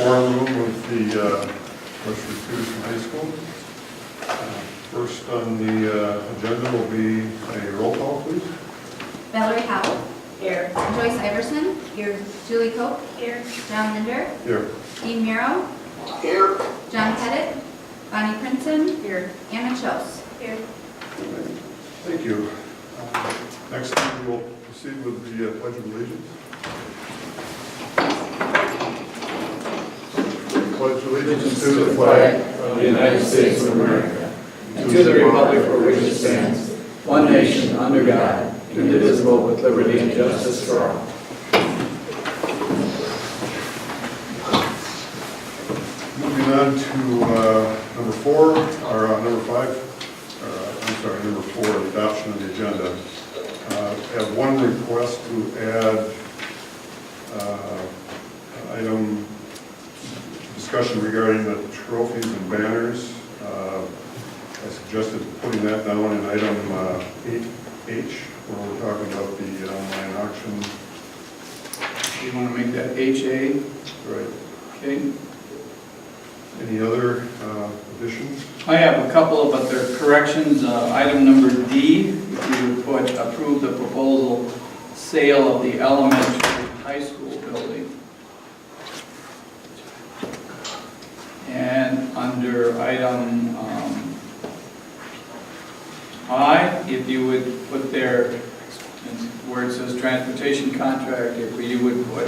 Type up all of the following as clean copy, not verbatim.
forum room with the Western Peterson High School. First on the agenda will be a roll call, please. Valerie Howell. Here. Joyce Iverson. Here. Julie Cope. Here. John Linder. Here. Dean Mero. Here. John Pettit. Bonnie Princeton. Here. Anna Chose. Here. Thank you. Next, we will proceed with the Pledge of Allegiance. Pledge allegiance to the flag of the United States of America, and to the republic for which it stands, one nation, under God, indivisible, with liberty and justice for all. Moving on to number 4, or number 5, number 4, adoption of the agenda. I have one request to add item discussion regarding the trophies and banners. I suggested putting that down in item 8H, where we're talking about the online auction. You want to make that HA? Right. Okay. Any other additions? I have a couple, but they're corrections. Item number D, if you would put approve the proposal sale of the elementary high school building. And under item I, if you would put there, where it says transportation contract, if you would put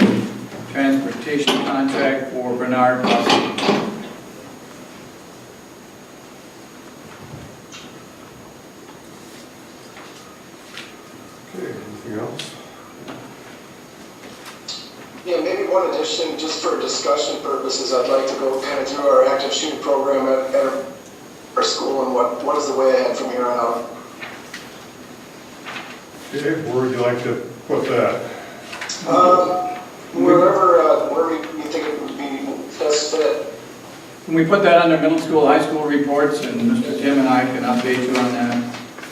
transportation contract for Bernard Bussey. Okay, anything else? Yeah, maybe one addition, just for discussion purposes, I'd like to go kind of through our active shooting program at our school and what is the way ahead from here on out. Okay, where would you like to put that? Wherever you think it would be best fit. Can we put that under middle school, high school reports, and Mr. Tim and I can update you on that?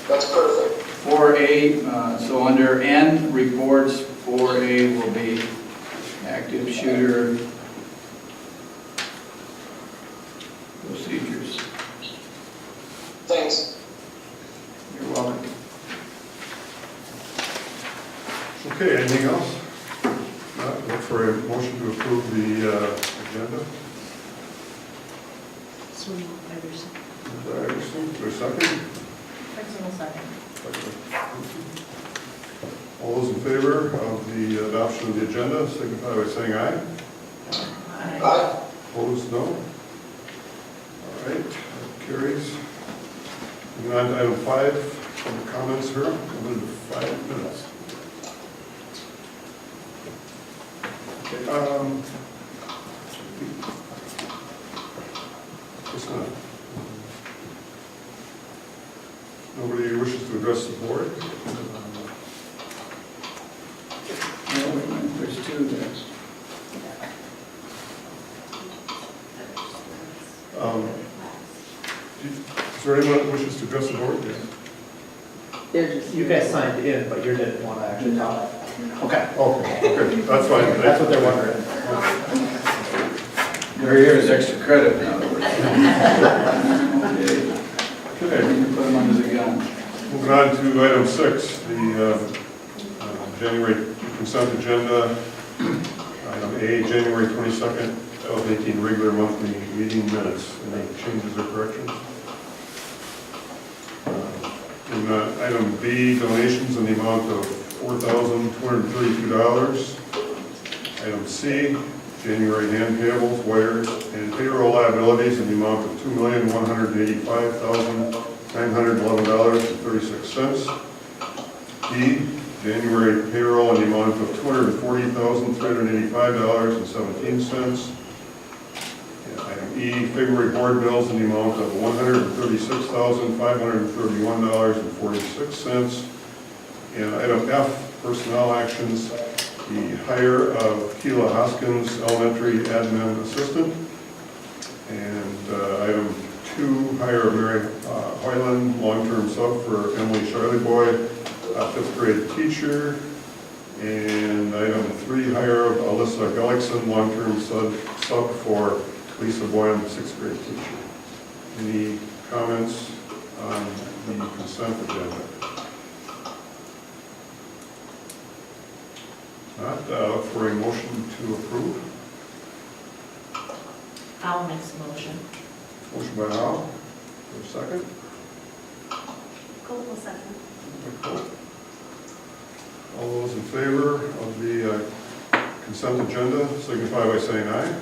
That's perfect. 4A, so under N, reports, 4A will be active shooter procedures. Thanks. You're welcome. Okay, anything else? Look for a motion to approve the agenda. Iverson. Mr. Iverson, for a second. Second. All those in favor of the adoption of the agenda, signify by saying aye. Aye. Opposed, no. All right, that carries. Moving on to item 5, public comments here, limited to 5 minutes. Okay, just not. Nobody wishes to address the board? No, wait a minute, there's 2 there. Is there anyone that wishes to address the board? Yes. You guys signed in, but you didn't want to actually talk. Okay. Okay, that's fine. That's what they're wondering. They're here as extra credit now. Okay, you can put them under the gun. Moving on to item 6, the January consent agenda. Item A, January 22nd, 2018 regular monthly meeting minutes. Any changes or corrections? Item B, donations in the amount of $4,232. Item C, January hand payables, wires, and payroll liabilities in the amount of $2,185,911.36. D, January payroll in the amount of $240,385.17. Item E, February board bills in the amount of $136,531.46. And item F, personnel actions, the hire of Keela Hoskins, elementary admin assistant. And item 2, hire of Mary Hoyland, long-term sub for Emily Charlieboy, 5th grade teacher. And item 3, hire of Alyssa Gullickson, long-term sub sub for Lisa Boyan, 6th grade teacher. Any comments on the consent agenda? Not, look for a motion to approve. I'll make the motion. Motion by Hal, for a second. Cool, will second. By Coe. All those in favor of the consent agenda signify by saying aye.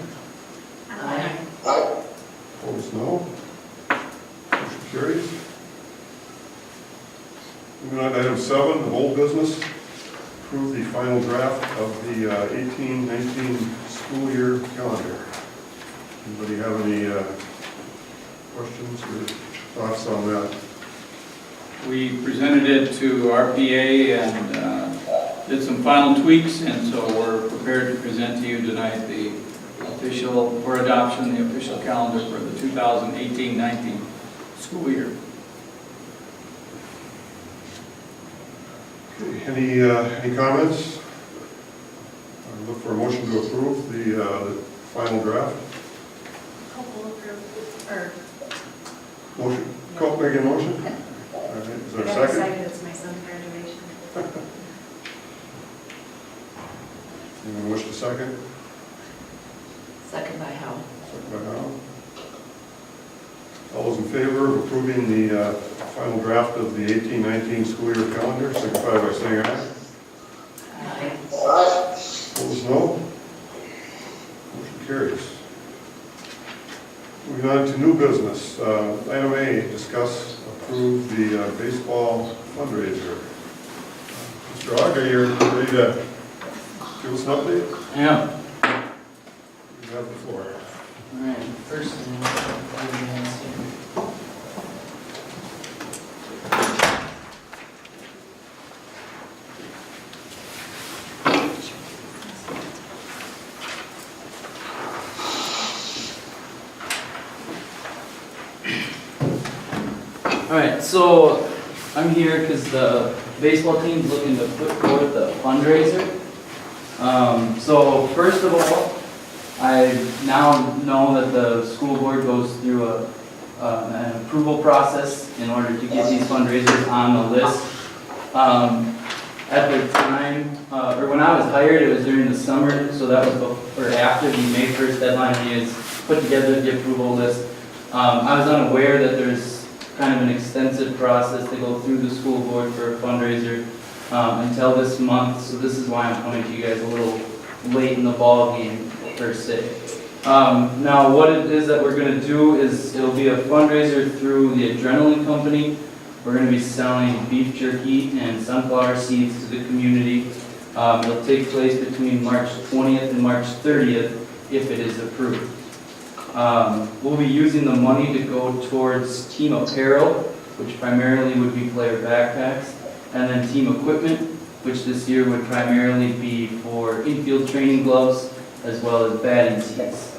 Aye. Aye. Opposed, no. Motion carries. Moving on to item 7, of old business. Approve the final draft of the 18-19 school year calendar. Anybody have any questions or thoughts on that? We presented it to RPA and did some final tweaks, and so we're prepared to present to you tonight the official, for adoption, the official calendar for the 2018-19 school year. Okay, any comments? Look for a motion to approve the final draft. Cool will approve, or. Motion, Coe making a motion? All right, is there a I'm second? excited, it's my son's graduation. Anyone wish to second? Second by Hal. Second by Hal. All those in favor of approving the final draft of the 18-19 school year calendar, signify by saying aye. Aye. Aye. Opposed, no. Motion carries. Moving on to new business. Item A, discuss, approve the baseball fundraiser. Mr. Aug, are you ready to give us an update? Yeah. You have the floor. All right, first thing, all right, so I'm here because the baseball team's looking to put forth a fundraiser. So first of all, I now know that the school board goes through an approval process in order to get these fundraisers on the list. At the time, or when I was hired, it was during the summer, so that was before, or after the May 1st deadline, we had put together the approval list. I was unaware that there's kind of an extensive process to go through the school board for a fundraiser until this month, so this is why I'm coming to you guys a little late in the ball game, per se. Now, what it is that we're going to do is it'll be a fundraiser through the Adrenaline Company. We're going to be selling beef jerky and sunflower seeds to the community. It'll take place between March 20th and March 30th if it is approved. We'll be using the money to go towards team apparel, which primarily would be player backpacks, and then team equipment, which this year would primarily be for infield training gloves as well as batting seats.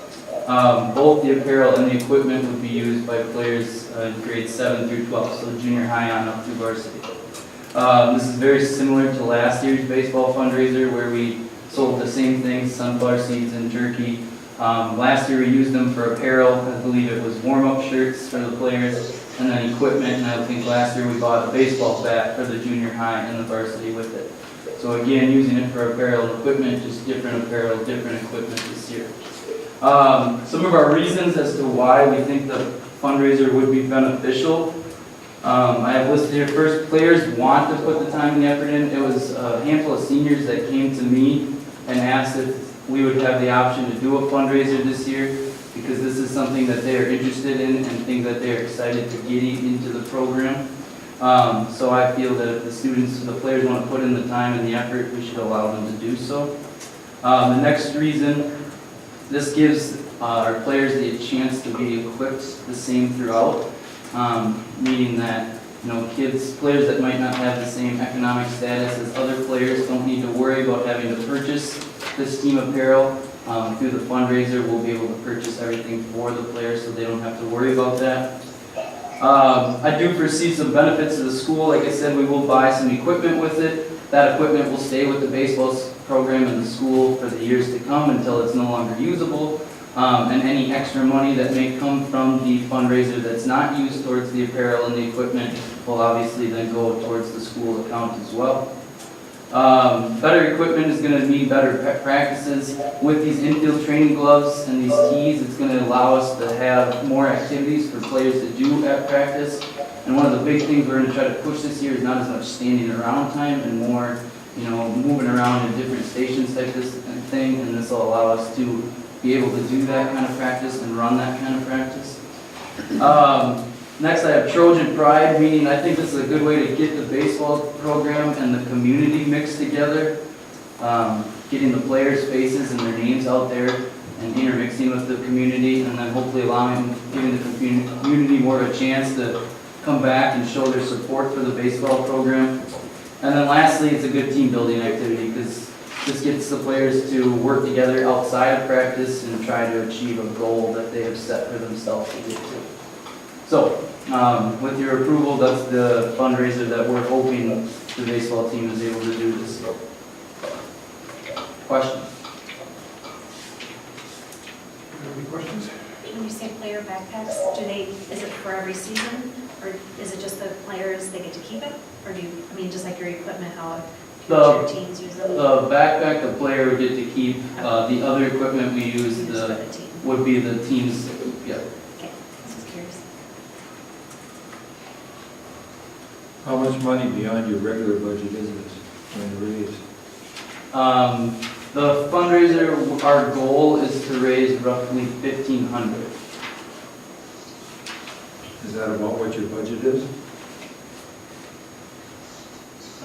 Both the apparel and the equipment would be used by players in grades 7 through 12, so junior high on up to varsity. This is very similar to last year's baseball fundraiser where we sold the same things, sunflower seeds and jerky. Last year we used them for apparel. I believe it was warm-up shirts for the players, and then equipment, and I think last year we bought a baseball bat for the junior high and the varsity with it. So again, using it for apparel and equipment, just different apparel, different equipment this year. Some of our reasons as to why we think the fundraiser would be beneficial. I have listed here first, players want to put the time and the effort in. It was a handful of seniors that came to me and asked if we would have the option to do a fundraiser this year because this is something that they are interested in and think that they are excited to get into the program. So I feel that if the students, the players want to put in the time and the effort, we should allow them to do so. The next reason, this gives our players the chance to be equipped the same throughout, meaning that players that might not have the same economic status as other players don't need to worry about having to purchase this team apparel. Through the fundraiser, we'll be able to purchase everything for the players so they don't have to worry about that. I do foresee some benefits to the school. Like I said, we will buy some equipment with it. That equipment will stay with the baseball program in the school for the years to come until it's no longer usable. And any extra money that may come from the fundraiser that's not used towards the apparel and the equipment will obviously then go towards the school account as well. Better equipment is going to mean better practices. With these infield training gloves and these tees, it's going to allow us to have more activities for players to do at practice. And one of the big things we're going to try to push this year is not as much standing around time and more, moving around in different stations type this thing. And this will allow us to be able to do that kind of practice and run that kind of practice. Next, I have Trojan Pride, meaning I think this is a good way to get the baseball program and the community mixed together. Getting the players' faces and their names out there and intermixing with the community, and then hopefully giving the community more of a chance to come back and show their support for the baseball program. And then lastly, it's a good team building activity because this gets the players to work together outside of practice and try to achieve a goal that they have set for themselves to get to. So, with your approval, that's the fundraiser that we're hoping the baseball team is able to do this year. Questions? Any questions? When you say player backpacks, is it for every season? Or is it just the players, they get to keep it? Or just like your equipment, how The- your teams use them? The backpack the player would get to keep, the other equipment we use You just for the team. would be the team's, yeah. Okay, this is curious. How much money beyond your regular budget is this going to raise? The fundraiser, our goal is to raise roughly $1,500. Is that about what your budget is?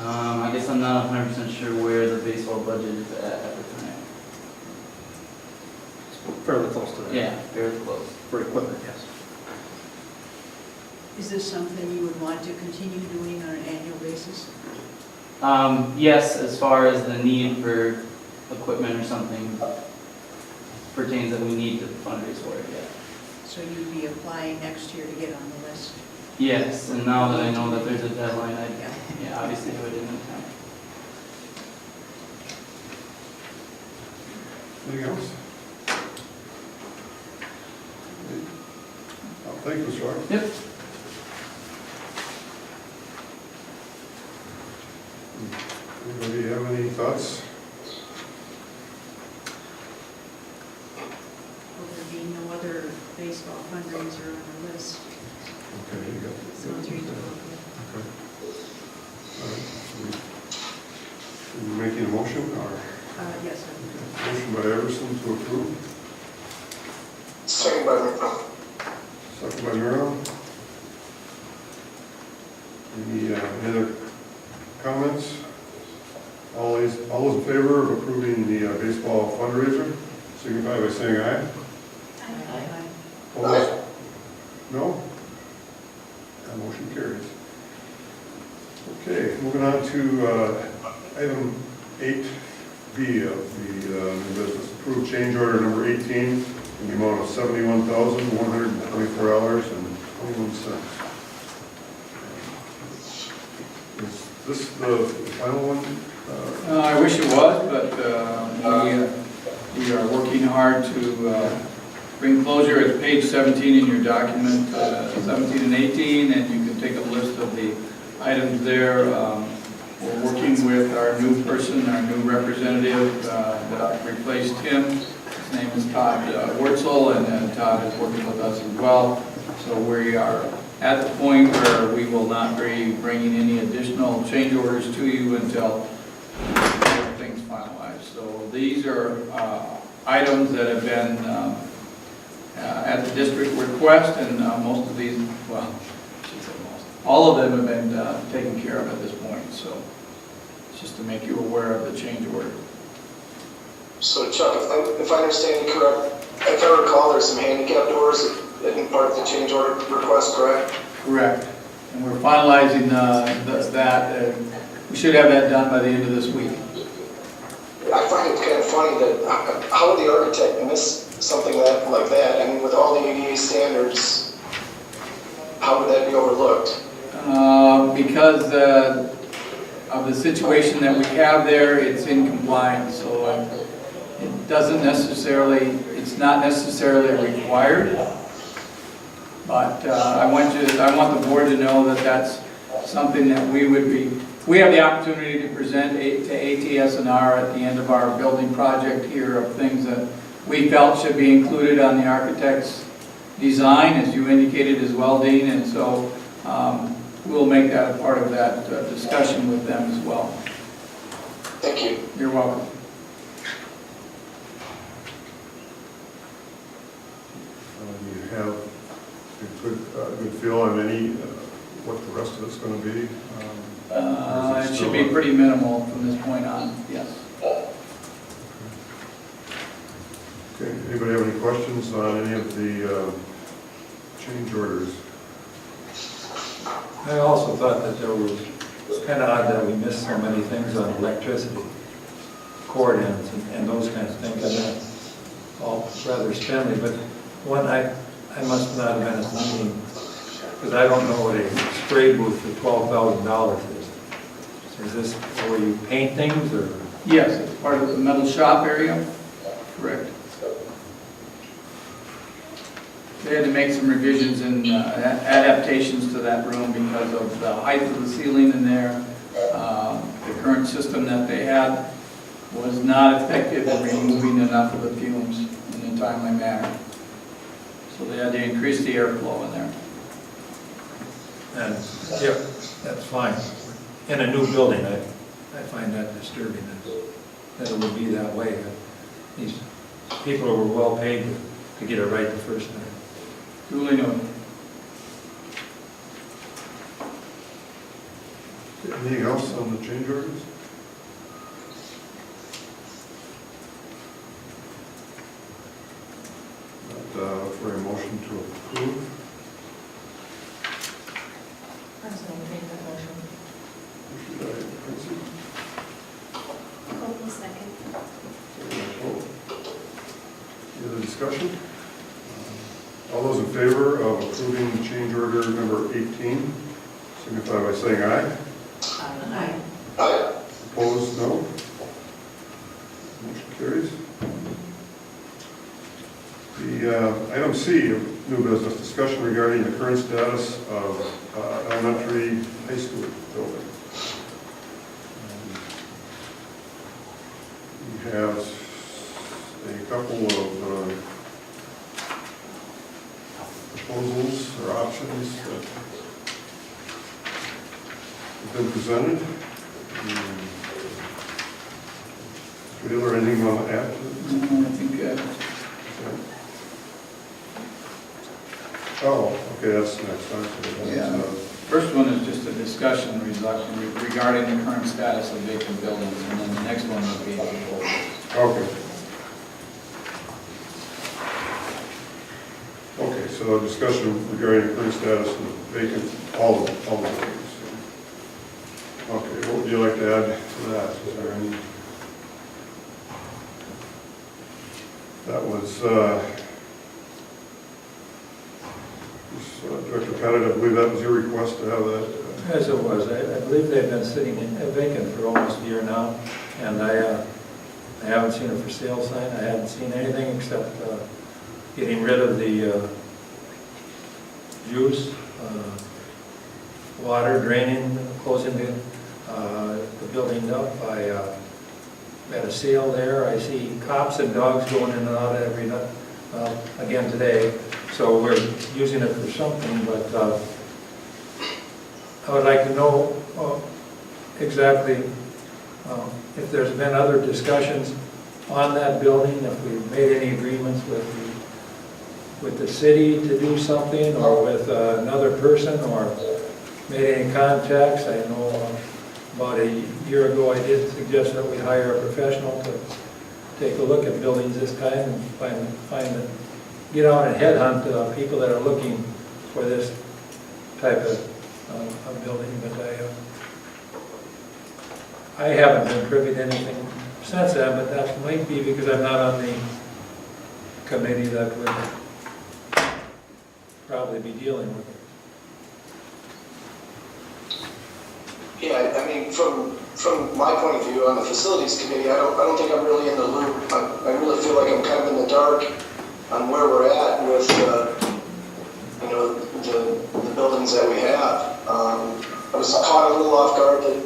I guess I'm not 100% sure where the baseball budget is at the time. Fairly close to that. Yeah, very close. For equipment, yes. Is this something you would want to continue doing on an annual basis? Yes, as far as the need for equipment or something pertains that we need to fundraise for it, yeah. So you'd be applying next year to get on the list? Yes, and now that I know that there's a deadline, Yeah. yeah, obviously do it in time. Anything else? Thank you, Mr. Rock. Yep. Anybody have any thoughts? Will there be no other baseball fundraiser on the list? Okay, you got. Sounds reasonable. Okay. All right. Are you making a motion, or? Yes, sir. Motion by Everson to approve, Second by Merrill. second by Merrill. Any other comments? All those in favor of approving the baseball fundraiser, signify by saying aye. Aye. Opposed? No? That motion carries. Okay, moving on to item 8B of the new business. Approved change order number 18 in the amount of $71,124.21. Is this the final one? I wish it was, but we are working hard to bring closure. It's page 17 in your document, 17 and 18, and you can take a list of the items there. We're working with our new person, our new representative that replaced him. His name is Todd Wurzel, and Todd is working with us as well. So we are at the point where we will not be bringing any additional change orders to you until everything's finalized. So these are items that have been at the district request, and most of these, well, I should say most, all of them have been taken care of at this point. So it's just to make you aware of the change order. So Chuck, if I understand you correct, if I recall, there's some handicap doors in part of the change order request, correct? Correct. And we're finalizing that. We should have that done by the end of this week. I find it kind of funny that how would the architect miss something like that? I mean, with all the ADA standards, how would that be overlooked? Because of the situation that we have there, it's in compliance, so it doesn't necessarily, It's not necessarily required, but I want the board to know that that's something that we have the opportunity to present to ATS&R at the end of our building project here of things that we felt should be included on the architect's design, as you indicated as well, Dean, and so we'll make that a part of that discussion with them as well. Thank you. You're welcome. You have a good feel on what the rest of it's going to be? It should be pretty minimal from this point on, yes. Okay, anybody have any questions on any of the change orders? I also thought that it's kind of odd that we missed so many things on electricity, cord ends and those kinds of things, and that's all rather spendly, but one, I must not have been at the meeting, because I don't know what a spray booth for $12,000 is. Is this where you paint things, or? Yes, it's part of the metal shop area, correct. They had to make some revisions and adaptations to that room because of the height of the ceiling in there. The current system that they had was not effective in removing enough of the fumes in a timely manner. So they had to increase the airflow in there. And, yep, that's fine. In a new building, I find that disturbing, that it would be that way. These people were well paid to get it right the first time. Duly noted. Anything else on the change orders? For a motion to approve. I was going to make that motion. Hope will second. Any other discussion? All those in favor of approving change order number 18, signify by saying aye. Aye. Aye. Opposed, no. Motion carries. The item C of new business, discussion regarding the current status of elementary high school building. We have a couple of proposals or options that have been presented. Mr. Wheeler, anything you want to add to this? I think Oh, okay, that's next time. Yeah. First one is just a discussion regarding the current status of vacant buildings, and then the next one would be proposals. Okay. Okay, so a discussion regarding the current status of vacant, all the buildings. Okay, what would you like to add to that? Is there any? That was, Director Pettit, I believe that was your request to have that. As it was, I believe they've been sitting vacant for almost a year now, and I haven't seen a for sale sign. I haven't seen anything except getting rid of the juice, water draining, closing the building up. I had a sale there. I see cops and dogs going in and out every night, again today. So we're using it for something, but I would like to know exactly if there's been other discussions on that building, if we've made any agreements with the city to do something, or with another person, or made any contacts. I know about a year ago I did suggest that we hire a professional to take a look at buildings this kind and get out and headhunt people that are looking for this type of building, but I haven't been privy to anything since then, but that might be because I'm not on the committee that would probably be dealing with it. Yeah, I mean, from my point of view on the facilities committee, I don't think I'm really in the loop. I really feel like I'm kind of in the dark on where we're at with, you know, the buildings that we have. I was caught a little off guard that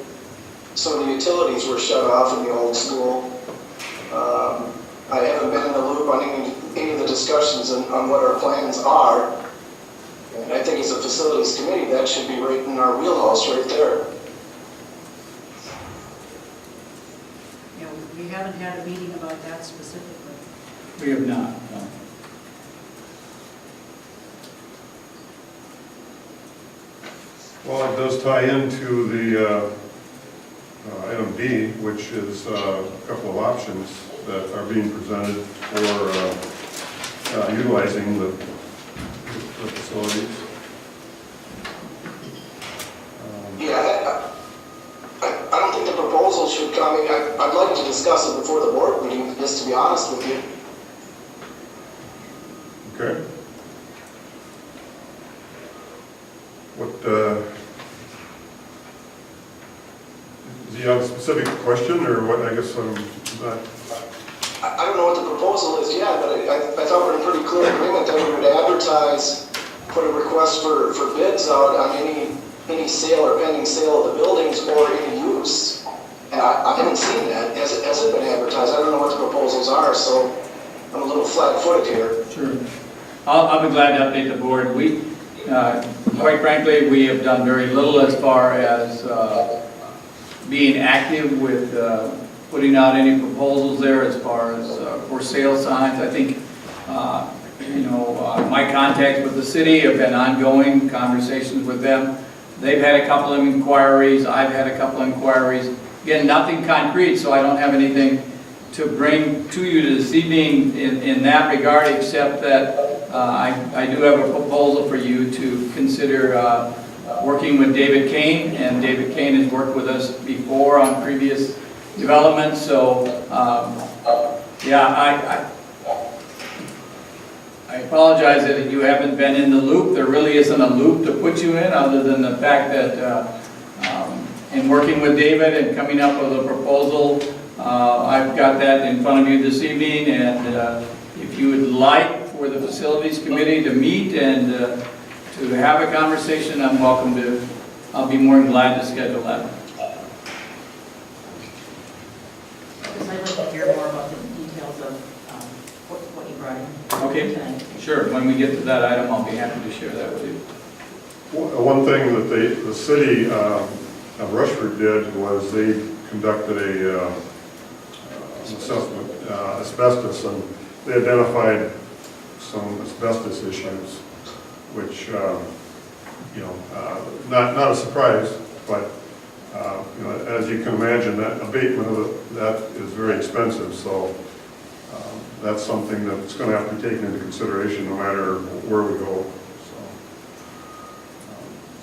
some of the utilities were shut off in the old school. I haven't been in the loop on any of the discussions on what our plans are. And I think as a facilities committee, that should be right in our wheelhouse right there. You know, we haven't had a meeting about that specifically. We have not, no. Well, it does tie into the item B, which is a couple of options that are being presented for utilizing the facilities. Yeah, I don't think the proposal should come, I mean, I'd like to discuss it before the board meeting, just to be honest with you. Okay. What, do you have a specific question, or what? I guess I'm not... I don't know what the proposal is yet, but I thought we're in pretty clear agreement that we would advertise, put a request for bids out on any sale or pending sale of the buildings or any use. And I haven't seen that. Has it been advertised? I don't know what the proposals are, so I'm a little flat-footed here. Sure. I'll be glad to update the board. We, quite frankly, we have done very little as far as being active with putting out any proposals there as far as for sale signs. I think, you know, my contacts with the city have been ongoing conversations with them. They've had a couple of inquiries. I've had a couple of inquiries. Again, nothing concrete, so I don't have anything to bring to you this evening in that regard, except that I do have a proposal for you to consider working with David Kane, and David Kane has worked with us before on previous developments, so yeah, I apologize that you haven't been in the loop. There really isn't a loop to put you in, other than the fact that in working with David and coming up with a proposal, I've got that in front of you this evening, and if you would like for the facilities committee to meet and to have a conversation, I'm welcome to. I'll be more than glad to schedule that. Because I'd like to hear more about the details of what you brought in. Okay, tonight. sure. When we get to that item, I'll be happy to share that with you. One thing that the city of Rushford did was they conducted an assessment, asbestos, and they identified some asbestos issues, which, you know, not a surprise, but, you know, as you can imagine, that abatement of that is very expensive, so that's something that's going to have to be taken into consideration no matter where we go.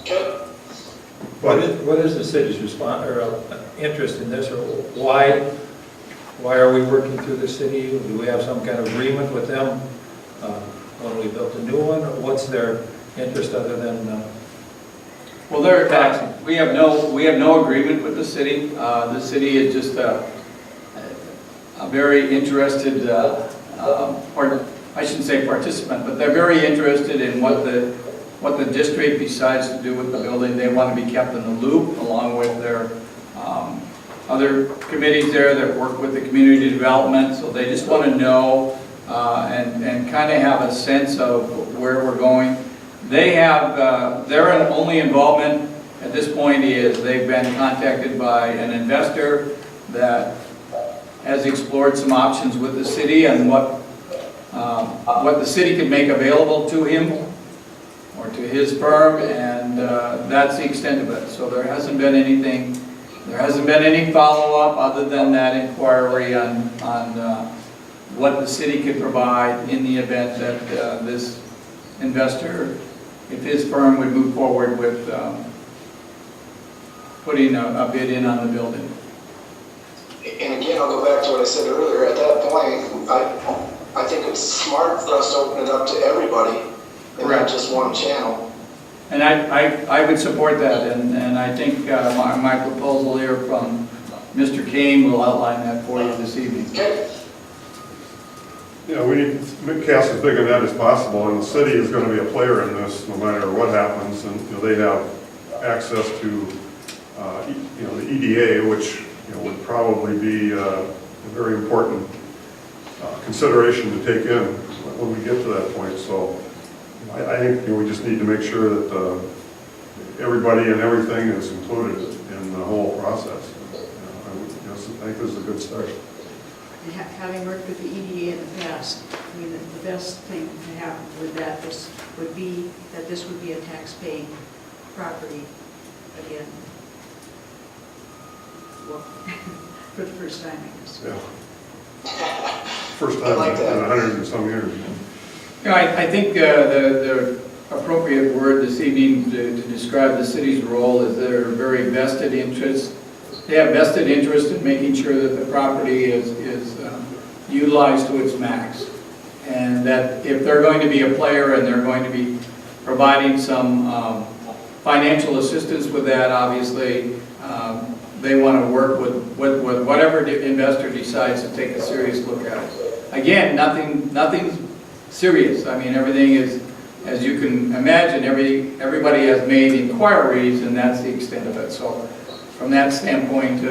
Okay? What is the city's response or interest in this, or why are we working through the city? Do we have some kind of agreement with them when we built a new one, or what's their interest other than? Well, we have no agreement with the city. The city is just a very interested, I shouldn't say participant, but they're very interested in what the district decides to do with the building. They want to be kept in the loop, along with their other committees there that work with the community development. So they just want to know and kind of have a sense of where we're going. They have their only involvement at this point is they've been contacted by an investor that has explored some options with the city and what the city could make available to him or to his firm, and that's the extent of it. So there hasn't been any follow-up other than that inquiry on what the city could provide in the event that this investor, if his firm would move forward with putting a bid in on the building. And again, I'll go back to what I said earlier. At that point, I think it's smart for us to open it up to everybody and not just one channel. And I would support that, and I think my proposal here from Mr. Kane will outline that for you this evening. Okay. you know, we need to cast as big a net as possible, and the city is going to be a player in this no matter what happens, and, you know, they have access to, you know, the EDA, which, you know, would probably be a very important consideration to take in when we get to that point. So I think, you know, we just need to make sure that everybody and everything is included in the whole process. I think this is a good start. And having worked with the EDA in the past, I mean, the best thing to happen with that would be that this would be a tax-paying property again. Well, for the first time, I guess. Yeah. First I like time that. in 100 and some years. You know, I think the appropriate word this evening to describe the city's role is their very vested interest. They have vested interest in making sure that the property is utilized to its max. And that if they're going to be a player and they're going to be providing some financial assistance with that, obviously, they want to work with whatever investor decides to take a serious look at it. Again, nothing serious. I mean, everything is, as you can imagine, everybody has made inquiries, and that's the extent of it. So from that standpoint,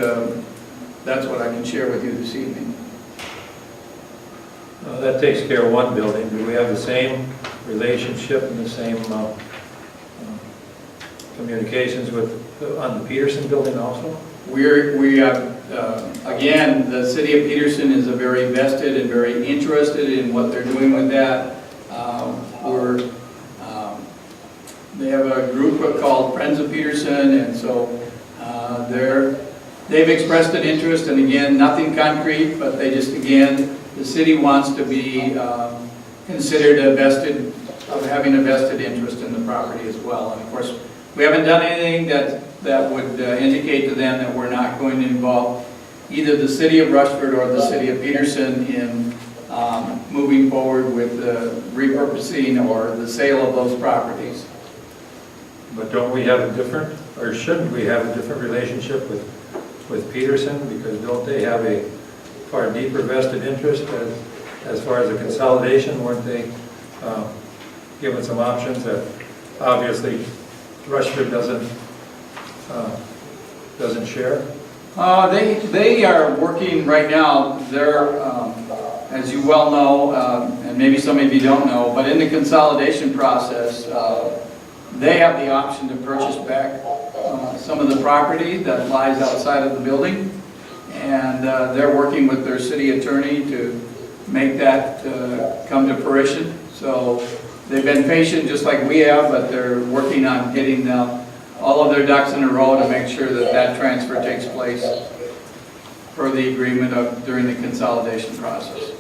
that's what I can share with you this evening. That takes care of one building. Do we have the same relationship and the same communications on the Peterson building also? We again, the city of Peterson is a very vested and very interested in what they're doing with that. They have a group called Friends of Peterson, and so they've expressed an interest, and again, nothing concrete, but they just, again, the city wants to be considered having a vested interest in the property as well. And of course, we haven't done anything that would indicate to them that we're not going to involve either the city of Rushford or the city of Peterson in moving forward with the repurposing or the sale of those properties. But don't we have a different, or shouldn't we have a different relationship with Peterson? Because don't they have a far deeper vested interest as far as the consolidation? Weren't they given some options that obviously Rushford doesn't share? They are working right now. They're, as you well know, and maybe some of you don't know, but in the consolidation process, they have the option to purchase back some of the property that lies outside of the building, and they're working with their city attorney to make that come to fruition. So they've been patient just like we have, but they're working on getting all of their ducks in a row to make sure that that transfer takes place per the agreement during the consolidation process.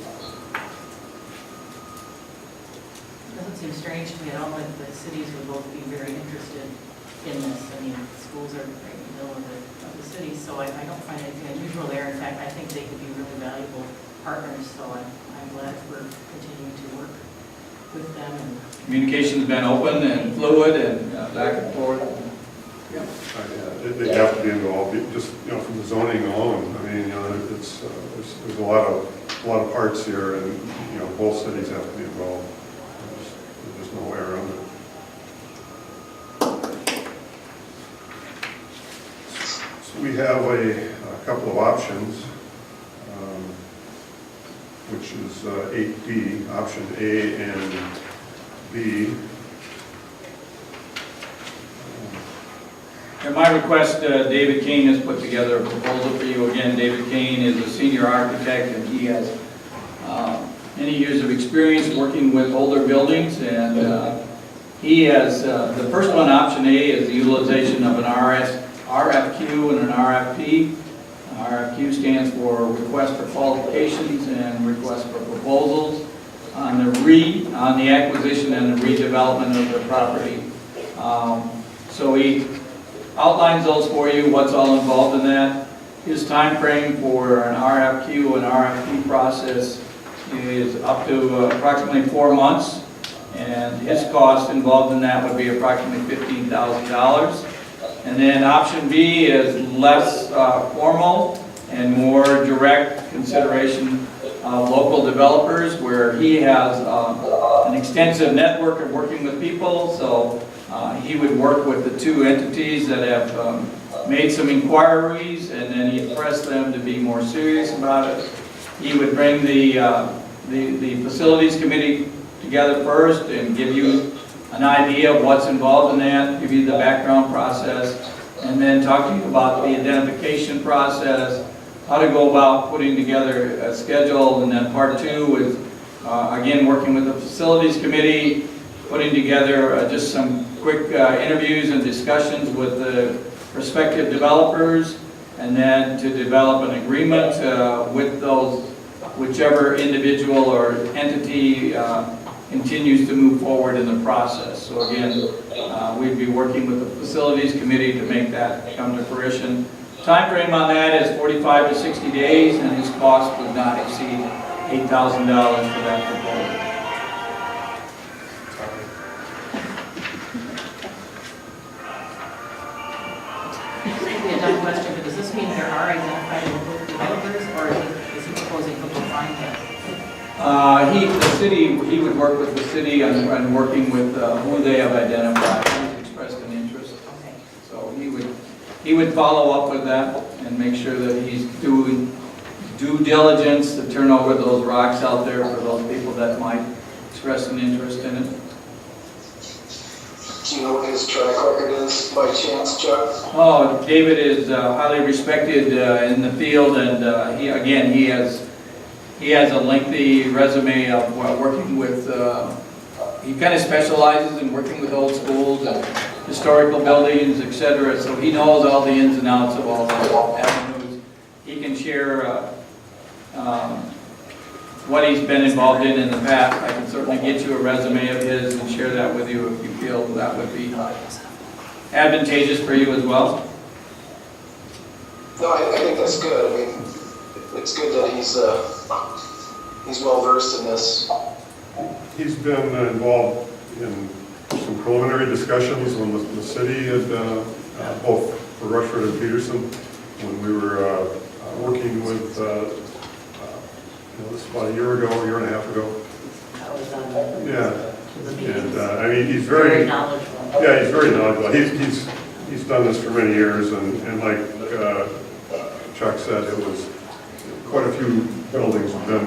Doesn't seem strange to me at all that the cities would both be very interested in this. I mean, schools are right in the middle of the city, so I don't find anything unusual there. In fact, I think they could be really valuable partners, so I'm glad we're continuing to work with them. And Communication's been open and fluid and back and forth. Yeah. They have to be involved, just, you know, from the zoning alone. I mean, you know, it's there's a lot of parts here, and, you know, both cities have to be involved. There's no way around it. So we have a couple of options, which is 8B, option A and B. At my request, David Kane has put together a proposal for you. Again, David Kane is a senior architect, and he has many years of experience working with older buildings, and he has, the first one, option A, is the utilization of an RFQ and an RFP. RFQ stands for Request for Qualifications and Request for Proposals on the acquisition and the redevelopment of the property. So he outlines those for you, what's all involved in that. His time frame for an RFQ and RFP process is up to approximately 4 months, and his cost involved in that would be approximately $15,000. And then option B is less formal and more direct consideration local developers where he has an extensive network of working with people. So he would work with the two entities that have made some inquiries, and then he'd press them to be more serious about it. He would bring the facilities committee together first and give you an idea of what's involved in that, give you the background process, and then talk to you about the identification process, how to go about putting together a schedule, and then part two is, again, working with the facilities committee, putting together just some quick interviews and discussions with the prospective developers, and then to develop an agreement with those, whichever individual or entity continues to move forward in the process. So again, we'd be working with the facilities committee to make that come to fruition. Time frame on that is 45 to 60 days, and his cost would not exceed $8,000 for that proposal. Maybe a dumb question, but does this mean there are identified local developers, or is he proposing to go find them? The city, he would work with the city on working with who they have identified, who's expressed an interest. Okay. So he would follow up with that and make sure that he's doing due diligence to turn over those rocks out there for those people that might express an interest in it. Do you know what his track record is by chance, Chuck? Oh, David is highly respected in the field, and he has a lengthy resume of working with. He kind of specializes in working with old schools and historical buildings, etc. So he knows all the ins and outs of all the avenues. He can share what he's been involved in the past. I can certainly get you a resume of his and share that with you if you feel that would be advantageous for you as well. No, I think that's good. I mean, it's good that he's well versed in this. He's been involved in some preliminary discussions when the city had, both for Rushford and Peterson, when we were working with, this about a year and a half ago. That was on Yeah, the meetings. and I mean, he's Very very, knowledgeable. yeah, he's very knowledgeable. He's done this for many years, and like Chuck said, it was quite a few buildings have been,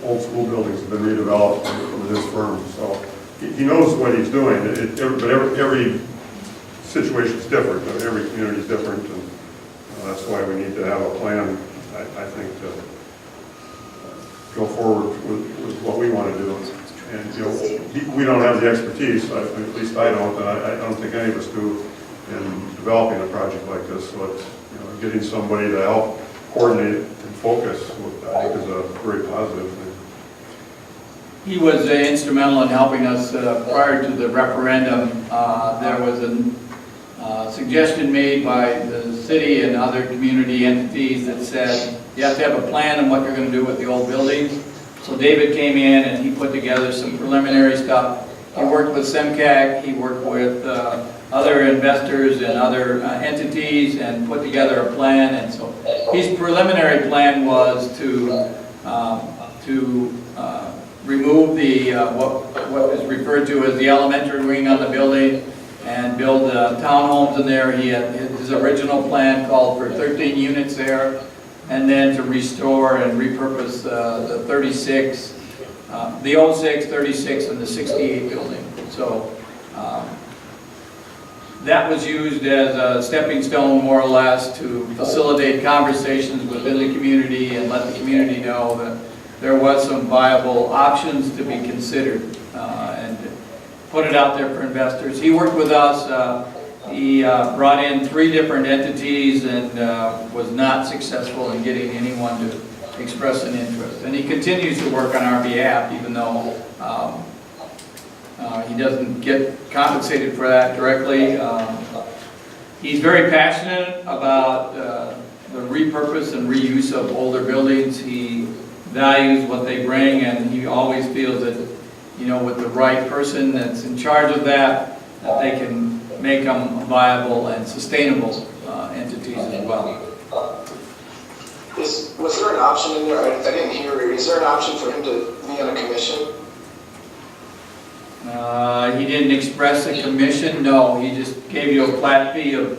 old school buildings have been redeveloped with his firm. So he knows what he's doing. But every situation is different. Every community is different, and that's why we need to have a plan, I think, to go forward with what we want to do. And we don't have the expertise, at least I don't, and I don't think any of us do, in developing a project like this. So it's getting somebody to help coordinate and focus, I think, is a very positive thing. He was instrumental in helping us prior to the referendum. There was a suggestion made by the city and other community entities that said you have to have a plan on what you're going to do with the old buildings. So David came in and he put together some preliminary stuff. He worked with SEMCAG, he worked with other investors and other entities and put together a plan. And so his preliminary plan was to remove the what is referred to as the elementary wing on the building and build townhomes in there. He had his original plan called for 13 units there, and then to restore and repurpose the 36, the 06, 36, and the 68 building. So that was used as a stepping stone, more or less, to facilitate conversations within the community and let the community know that there was some viable options to be considered, and put it out there for investors. He worked with us. He brought in 3 different entities and was not successful in getting anyone to express an interest. And he continues to work on our behalf, even though he doesn't get compensated for that directly. He's very passionate about the repurpose and reuse of older buildings. He values what they bring, and he always feels that, with the right person that's in charge of that they can make them viable and sustainable entities as well. Was there an option in there? I didn't hear it. Is there an option for him to be on a commission? He didn't express a commission, no, he just gave you a flat fee of,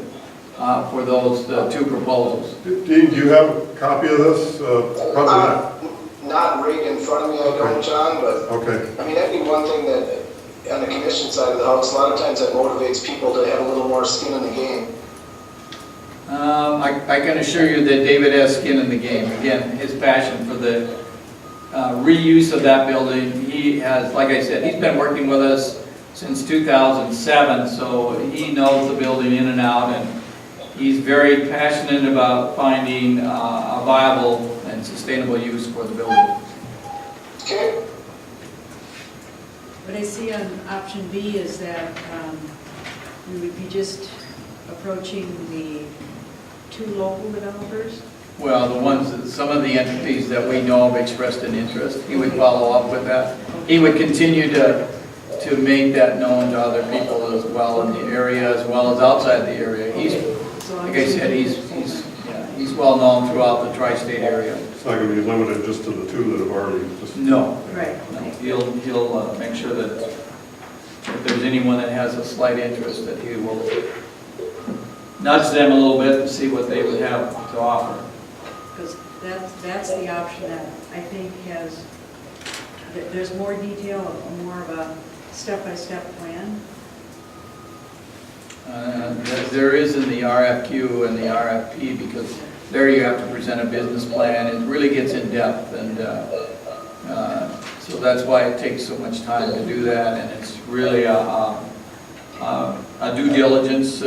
for those two proposals. Dean, do you have a copy of this? Probably not. Not right in front of me, I don't, John, but, Okay. I mean, that'd be one thing that, on the commission side of the house, a lot of times that motivates people to have a little more skin in the game. I can assure you that David has skin in the game. Again, his passion for the reuse of that building, he has, like I said, he's been working with us since 2007, so he knows the building in and out, and he's very passionate about finding a viable and sustainable use for the building. Okay? What I see on option B is that we would be just approaching the 2 local developers. Well, the ones, some of the entities that we know have expressed an interest, he would follow up with that. He would continue to make that known to other people as well in the area, as well as outside the area. He's, So like I said, he's well known throughout the tri-state area. It's not going to be limited just to the 2 that have already just... No, Right. no, he'll make sure that if there's anyone that has a slight interest, that he will nudge them a little bit and see what they would have to offer. Because that's the option that I think has, there's more detail, more of a step-by-step plan. There is in the RFQ and the RFP, because there you have to present a business plan. It really gets in depth, and so that's why it takes so much time to do that, and it's really a due diligence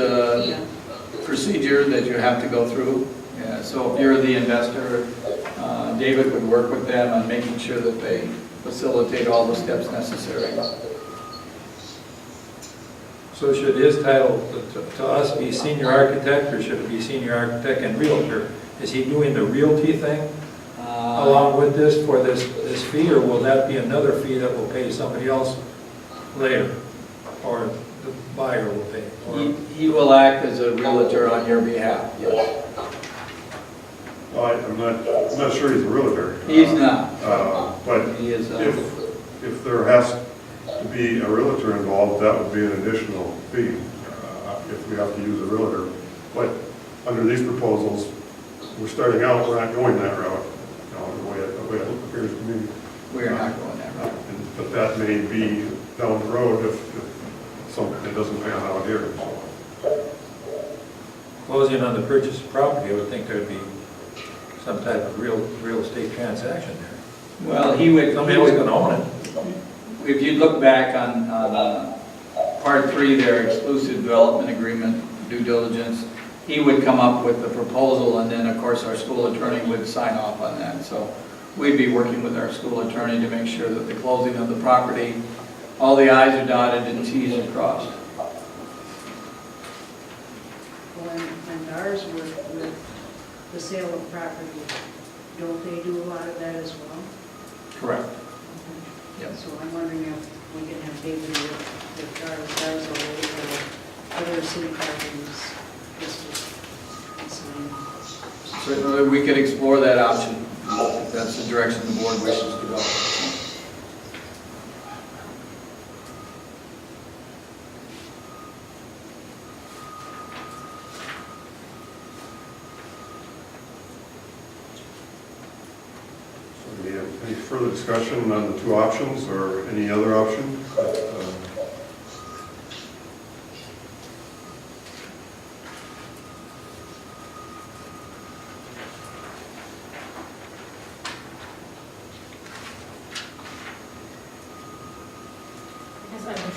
procedure that you have to go through. Yeah, so if you're the investor, David would work with them on making sure that they facilitate all the steps necessary. So should his title to us be senior architect, or should it be senior architect and realtor? Is he doing the realty thing along with this for this fee, or will that be another fee that will pay somebody else later, or the buyer will pay? He will act as a realtor on your behalf, yes. Well, I'm not sure he's a realtor. He's not. But He is, if there has to be a realtor involved, that would be an additional fee if we have to use a realtor. But under these proposals, we're starting out, we're not going that route, the way it appears to me. we are not going that route. But that may be down the road if something that doesn't pan out here. Closing on the purchase of property, I would think there'd be some type of real estate transaction there. Well, he would, Somebody else is going to own it. if you look back on part 3 there, exclusive development agreement, due diligence, he would come up with the proposal, and then, of course, our school attorney would sign off on that. So we'd be working with our school attorney to make sure that the closing of the property, all the i's are dotted and t's are crossed. And ours with the sale of property, don't they do a lot of that as well? Correct. Yep. So I'm wondering if we can have David with ours already, or other city properties listed and signed. Certainly, we could explore that option, if that's the direction the board wishes to go. Any further discussion on the 2 options or any other option?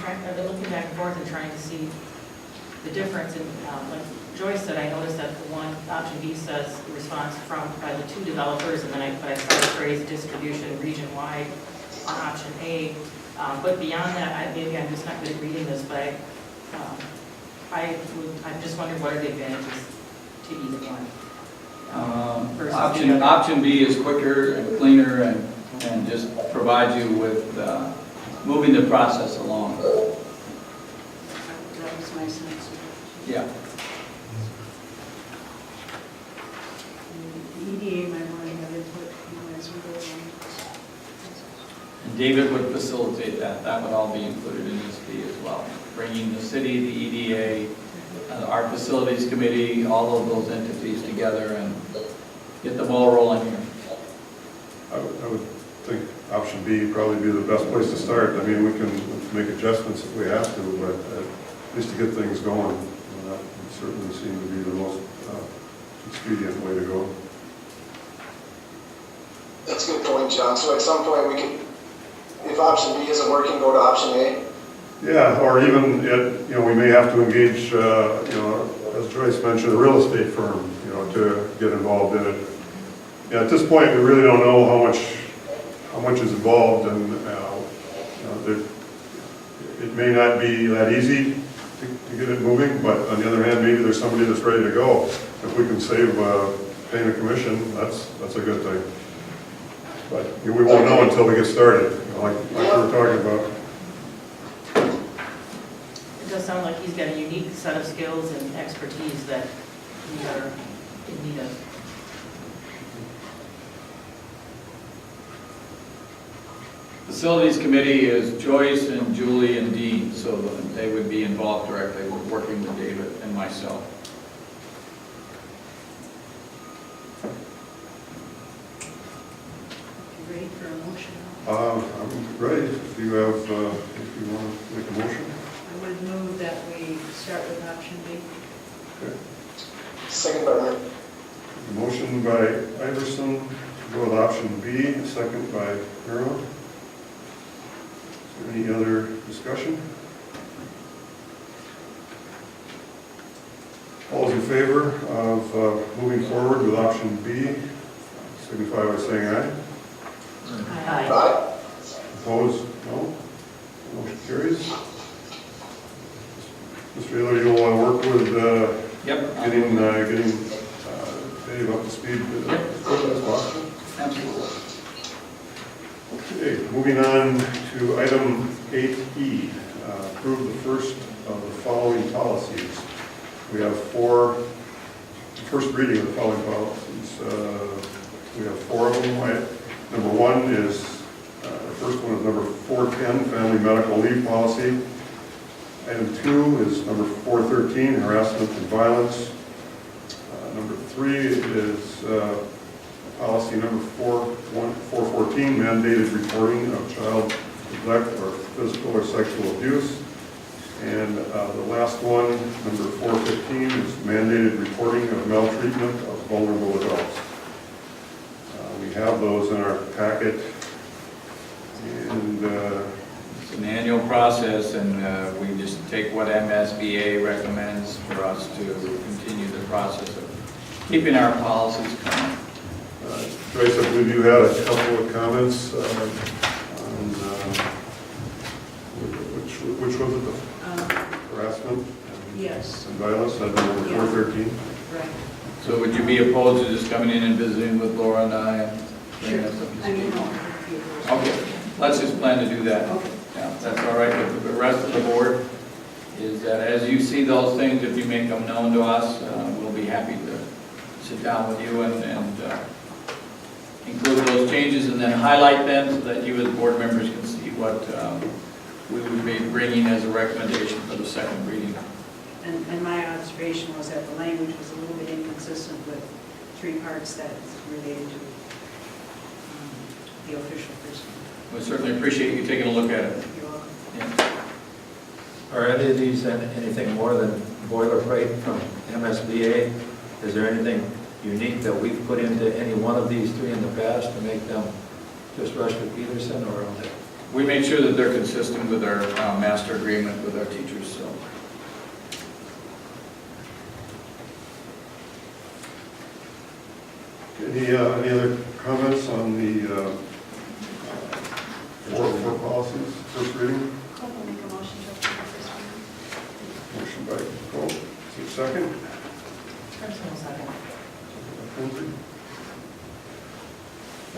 I've been looking back and forth and trying to see the difference in, like Joyce said, I noticed that the one, option B says the response by the 2 developers, and then I saw the phrase distribution region-wide on option A. But beyond that, maybe I'm just not good at reading this, but I'm just wondering what are the advantages to either one? Versus the other. Option B is quicker and cleaner and just provides you with moving the process along. That was my sense. Yeah. The EDA might want David would facilitate that. That would all be included in this fee as well. Bringing the city, the EDA, our facilities committee, all of those entities together and get the ball rolling here. I would think option B would probably be the best place to start. I mean, we can make adjustments if we have to, but at least to get things going, that would certainly seem to be the most expedient way to go. That's a good point, John. So at some point, we can, if option B isn't working, go to option A. Yeah, or even, we may have to engage, as Joyce mentioned, a real estate firm, to get involved in it. Yeah, at this point, we really don't know how much is involved, and it may not be that easy to get it moving, but on the other hand, maybe there's somebody that's ready to go. If we can save paying a commission, that's a good thing. But we won't know until we get started, like we were talking about. It does sound like he's got a unique set of skills and expertise that we are in need of. Facilities committee is Joyce and Julie and Dean, so they would be involved directly with working with David and myself. You ready for a motion? I'm ready if you want to make a motion. I would move that we start with option B. Okay. Second by Murphy. Motion by Iverson to go with option B, second by Earl. Is there any other discussion? All those in favor of moving forward with option B, signify by saying aye. Aye. Aye. Opposed? No. Motion carries. Mr. Taylor, you'll work with Yep. getting Dave up to speed as quickly as possible. Absolutely. Okay, moving on to item 8E, approve the first of the following policies. We have first reading of the following policies. We have 4 of them. Number 1 is, the first one is number 410, family medical leave policy. Item 2 is number 413, harassment and violence. Number 3 is policy number 414, mandated reporting of child neglect or physical or sexual abuse. And the last one, number 415, is mandated reporting of maltreatment of vulnerable adults. We have those in our packet, and It's an annual process, and we just take what MSBA recommends for us to continue the process of keeping our policies current. Joyce, I believe you had a couple of comments on, which was it, the harassment Yes, and violence, that number 413? right. So would you be opposed to just coming in and visiting with Laura and I? And Sure. bringing us up to I mean, speed? no. Okay, let's just plan to do that. Okay. Yeah, that's all right with the rest of the board, is that as you see those things, if you make them known to us, we'll be happy to sit down with you and include those changes and then highlight them so that you as board members can see what we would be bringing as a recommendation for the second reading. And my observation was that the language was a little bit inconsistent with 3 parts that is related to the official person. We certainly appreciate you taking a look at it. You're welcome. Yeah. Are any of these anything more than boilerplate from MSBA? Is there anything unique that we've put into any one of these 3 in the past to make them just Rushmore Peterson, or are they? We make sure that they're consistent with our master agreement with our teachers, so. Any other comments on the four policies, first reading? Cole will make a motion to approve the first reading. Motion by Cole, is there a second? Personal second. Lindsay?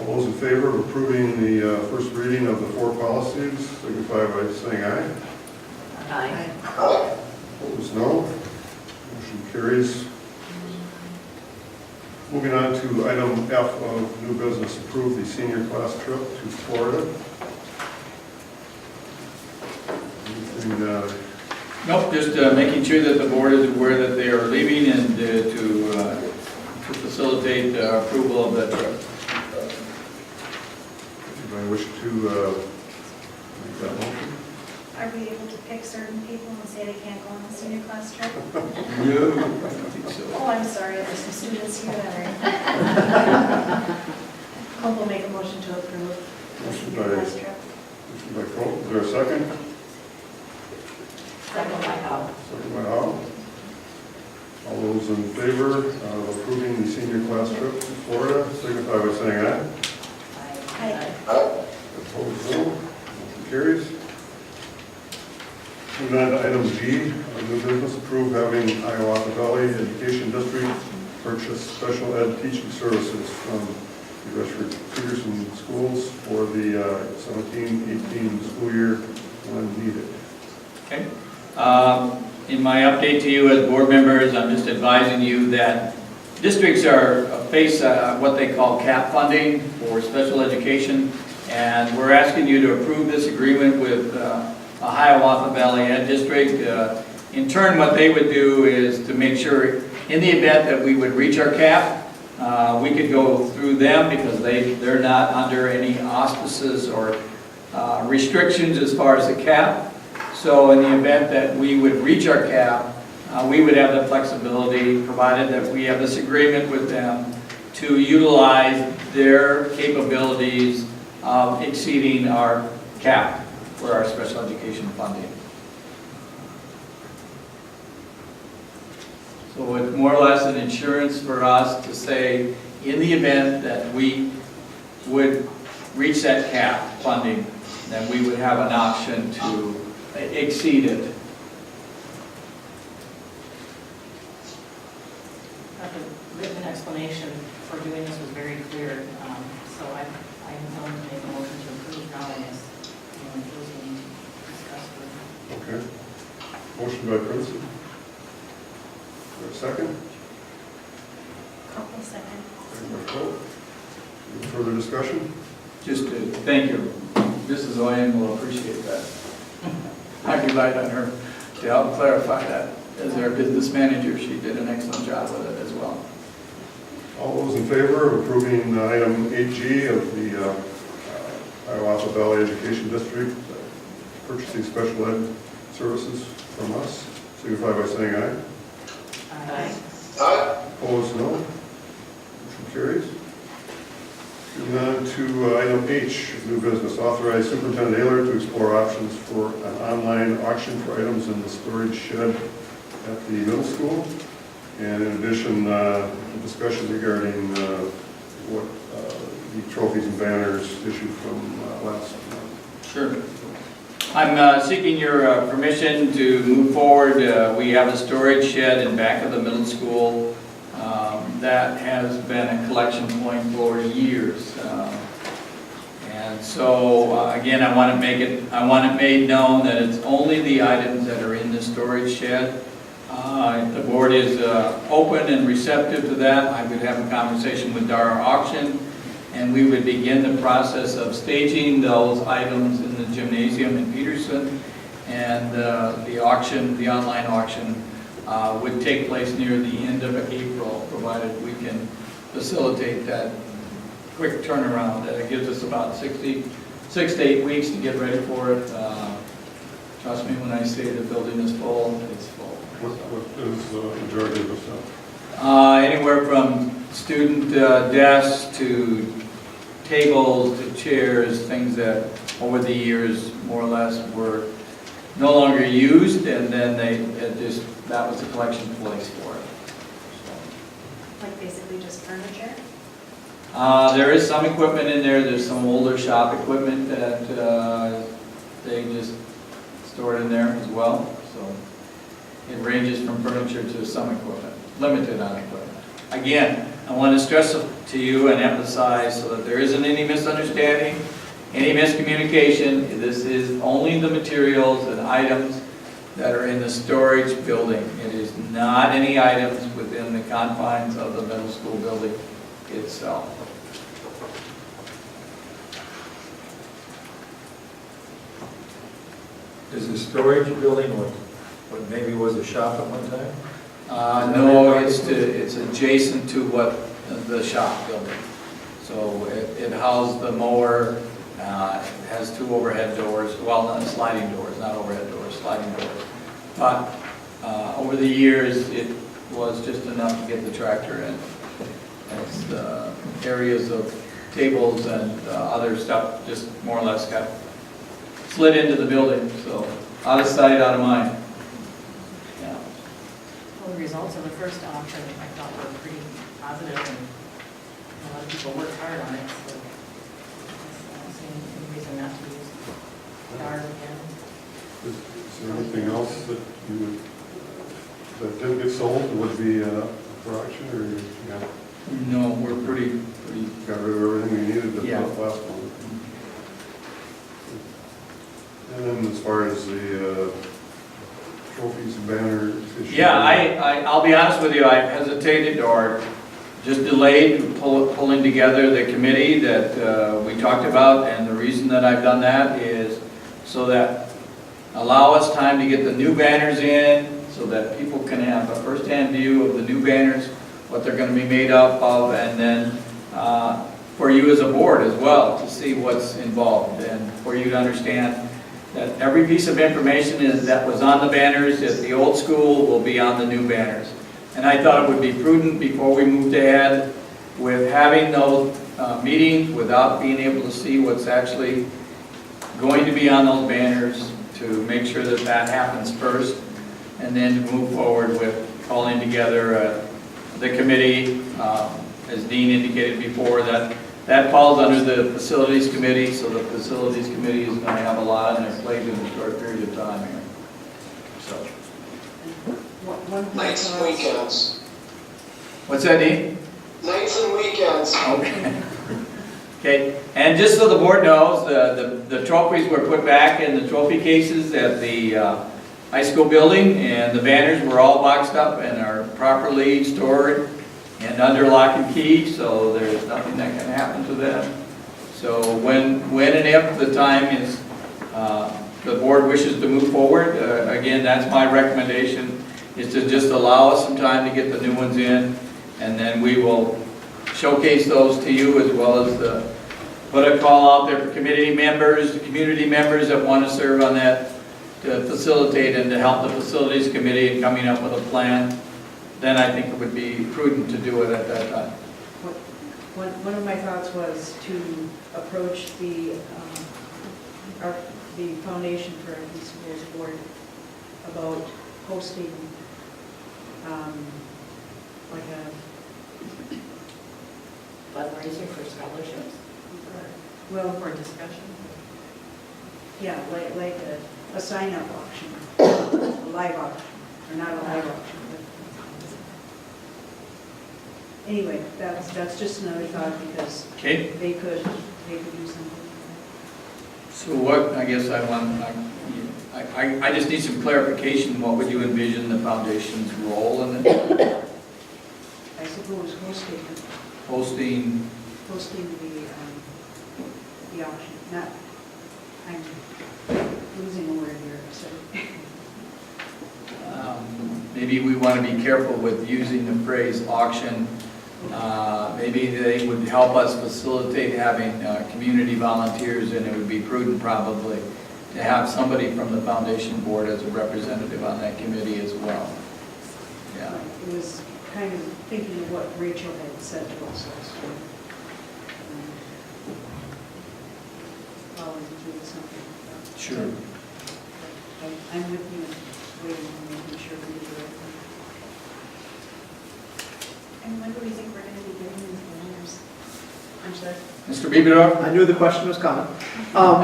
All those in favor of approving the first reading of the 4 policies, signify by saying aye. Aye. Aye. Opposed, no. Motion carries. Moving on to item F of new business, approve the senior class trip to Florida. Anything, Nope, just making sure that the board is aware that they are leaving and to facilitate approval of that trip. anybody wish to make that motion? Are we able to pick certain people and say they can't go on the senior class trip? No, I don't think so. Oh, I'm sorry, there's some students here that are. Hope will make a motion to approve the Motion senior by- class trip. Motion by Coe, is there a second? Second by Howell. Second by Howell. All those in favor of approving the senior class trip to Florida, signify by saying aye. Aye. Opposed, no. Motion carries. Moving on to item G, new business, approve having Hiawatha Valley Education District purchase special ed teaching services from the Rushford Peterson Schools for the 17-18 school year when needed. Okay. In my update to you as board members, I'm just advising you that districts face what they call CAP funding for special education, and we're asking you to approve this agreement with Hiawatha Valley Ed District. In turn, what they would do is to make sure, in the event that we would reach our cap, we could go through them because they're not under any auspices or restrictions as far as the cap. So in the event that we would reach our cap, we would have the flexibility, provided that we have this agreement with them, to utilize their capabilities of exceeding our cap for our special education funding. So it's more or less an insurance for us to say, in the event that we would reach that cap funding, then we would have an option to exceed it. The written explanation for doing this was very clear, so I'm going to make a motion to approve now, and as Josie needs to discuss further. Okay. Motion by Prince. Is there a second? Couple second. Second by Coe. Any further discussion? Just to thank you. Mrs. Oyen will appreciate that. I relied on her to help clarify that. As our business manager, she did an excellent job with it as well. All those in favor of approving item 8G of the Hiawatha Valley Education District purchasing special ed services from us, signify by saying aye. Aye. Aye. Opposed, no. Motion carries. Moving on to item H, new business. Authorize Superintendent Ayler to explore options for an online auction for items in the storage shed at the middle school. And in addition, discussion regarding what the trophies and banners issued from last month. Sure. I'm seeking your permission to move forward. We have a storage shed in back of the middle school that has been a collection point for years. And so, again, I want it made known that it's only the items that are in the storage shed. The board is open and receptive to that. I would have a conversation with Dara Auction, and we would begin the process of staging those items in the gymnasium in Peterson. And the auction, the online auction, would take place near the end of April, provided we can facilitate that quick turnaround. It gives us about 6 to 8 weeks to get ready for it. Trust me when I say the building is full, it's full. What is the majority of the stuff? Anywhere from student desks to tables to chairs, things that over the years more or less were no longer used, and then that was the collection place for it. Like basically just furniture? There is some equipment in there. There's some older shop equipment that they just stored in there as well. So it ranges from furniture to some equipment, limited on equipment. Again, I want to stress to you and emphasize so that there isn't any misunderstanding, any miscommunication. This is only the materials and items that are in the storage building. It is not any items within the confines of the middle school building itself. Is the storage building what maybe was a shop at one time? No, it's adjacent to what the shop building. So it housed the mower, it has 2 overhead doors, well, not sliding doors, not overhead doors, sliding doors. But over the years, it was just enough to get the tractor in. As areas of tables and other stuff just more or less got slid into the building, so out of sight, out of mind. Yeah. Well, the results of the first auction, I thought were pretty positive, and a lot of people worked hard on it, so I don't see any reason not to use DART again. Is there anything else that you would, that didn't get sold, would be for auction, or you No, we're pretty got rid of everything we needed to Yeah. put last one? And then as far as the trophies and banner issue? Yeah, I'll be honest with you, I hesitated or just delayed pulling together the committee that we talked about, and the reason that I've done that is so that allow us time to get the new banners in, so that people can have a first-hand view of the new banners, what they're going to be made up of, and then for you as a board as well to see what's involved, and for you to understand that every piece of information that was on the banners at the old school will be on the new banners. And I thought it would be prudent before we moved ahead with having those meetings without being able to see what's actually going to be on those banners, to make sure that that happens first, and then to move forward with calling together the committee. As Dean indicated before, that falls under the facilities committee, so the facilities committee is going to have a lot on their plate in a short period of time here. So, One of my Nights and thoughts- weekends. what's that, Dean? Nights and weekends. Okay. Okay, and just so the board knows, the trophies were put back in the trophy cases at the high school building, and the banners were all boxed up and are properly stored and under lock and key, so there's nothing that can happen to them. So when and if the time is, the board wishes to move forward, again, that's my recommendation, is to just allow us some time to get the new ones in, and then we will showcase those to you, as well as put a call out there for community members that want to serve on that, to facilitate and to help the facilities committee in coming up with a plan. Then I think it would be prudent to do it at that time. One of my thoughts was to approach the Foundation for Art and Schools Board about hosting like a Fundraising for scholarships well, or discussion. yeah, like a sign-up auction, a live auction, or not a live auction, but anyway, that's just another thought, because Okay? they could do something. So what, I guess I just need some clarification. What would you envision the foundation's role in it? I suppose Hosting, hosting the auction, not, I'm losing a word here, so. maybe we want to be careful with using the phrase auction. Maybe they would help us facilitate having community volunteers, and it would be prudent probably to have somebody from the foundation board as a representative on that committee as well. Yeah. It was kind of thinking of what Rachel had said to us last week. Following through with something. Sure. I'm with you, waiting and making sure we do it. And when do we think we're going to be getting these banners? I'm sorry? Mr. Biedrow? I knew the question was coming.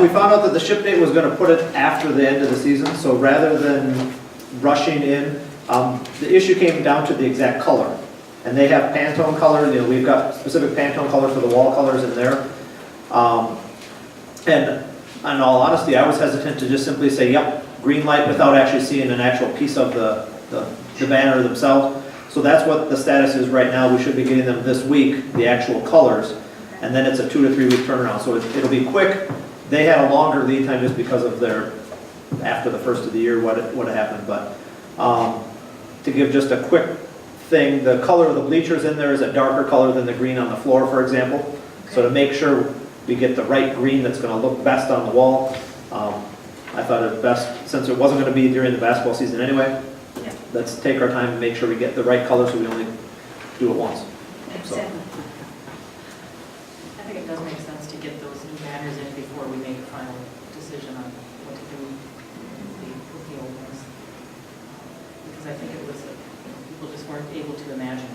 We found out that the ship date was going to put it after the end of the season, so rather than rushing in, the issue came down to the exact color. And they have Pantone color, we've got specific Pantone color for the wall colors in there. And in all honesty, I was hesitant to just simply say, yep, green light, without actually seeing an actual piece of the banner themselves. So that's what the status is right now. We should be getting them this week, the actual colors. And then it's a 2 to 3 week turnaround, so it'll be quick. They had a longer lead time just because of their after the first of the year what had happened, but to give just a quick thing, the color of the bleachers in there is a darker color than the green on the floor, for example. So to make sure we get the right green that's going to look best on the wall, I thought it best, since it wasn't going to be during the basketball season anyway, Yeah. let's take our time and make sure we get the right color so we only do it once. Exactly. I think it does make sense to get those new banners in before we make a final decision on what to do with the old ones. Because I think it was, people just weren't able to imagine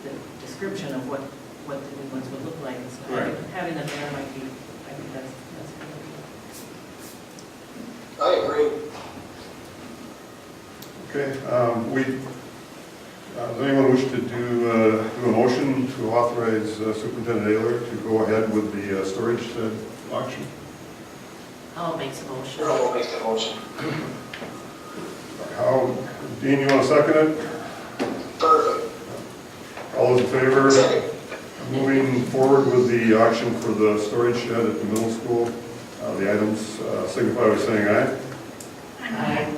the description of what the new ones would look like. So Right. having them there might be, I think that's a good idea. I agree. Okay, does anyone wish to do a motion to authorize Superintendent Ayler to go ahead with the storage shed auction? I'll make some motion. Sure, we'll make the motion. How, Dean, you want to second it? Perfect. All those in favor? Second. Moving forward with the auction for the storage shed at the middle school, the items signify by saying aye. Aye.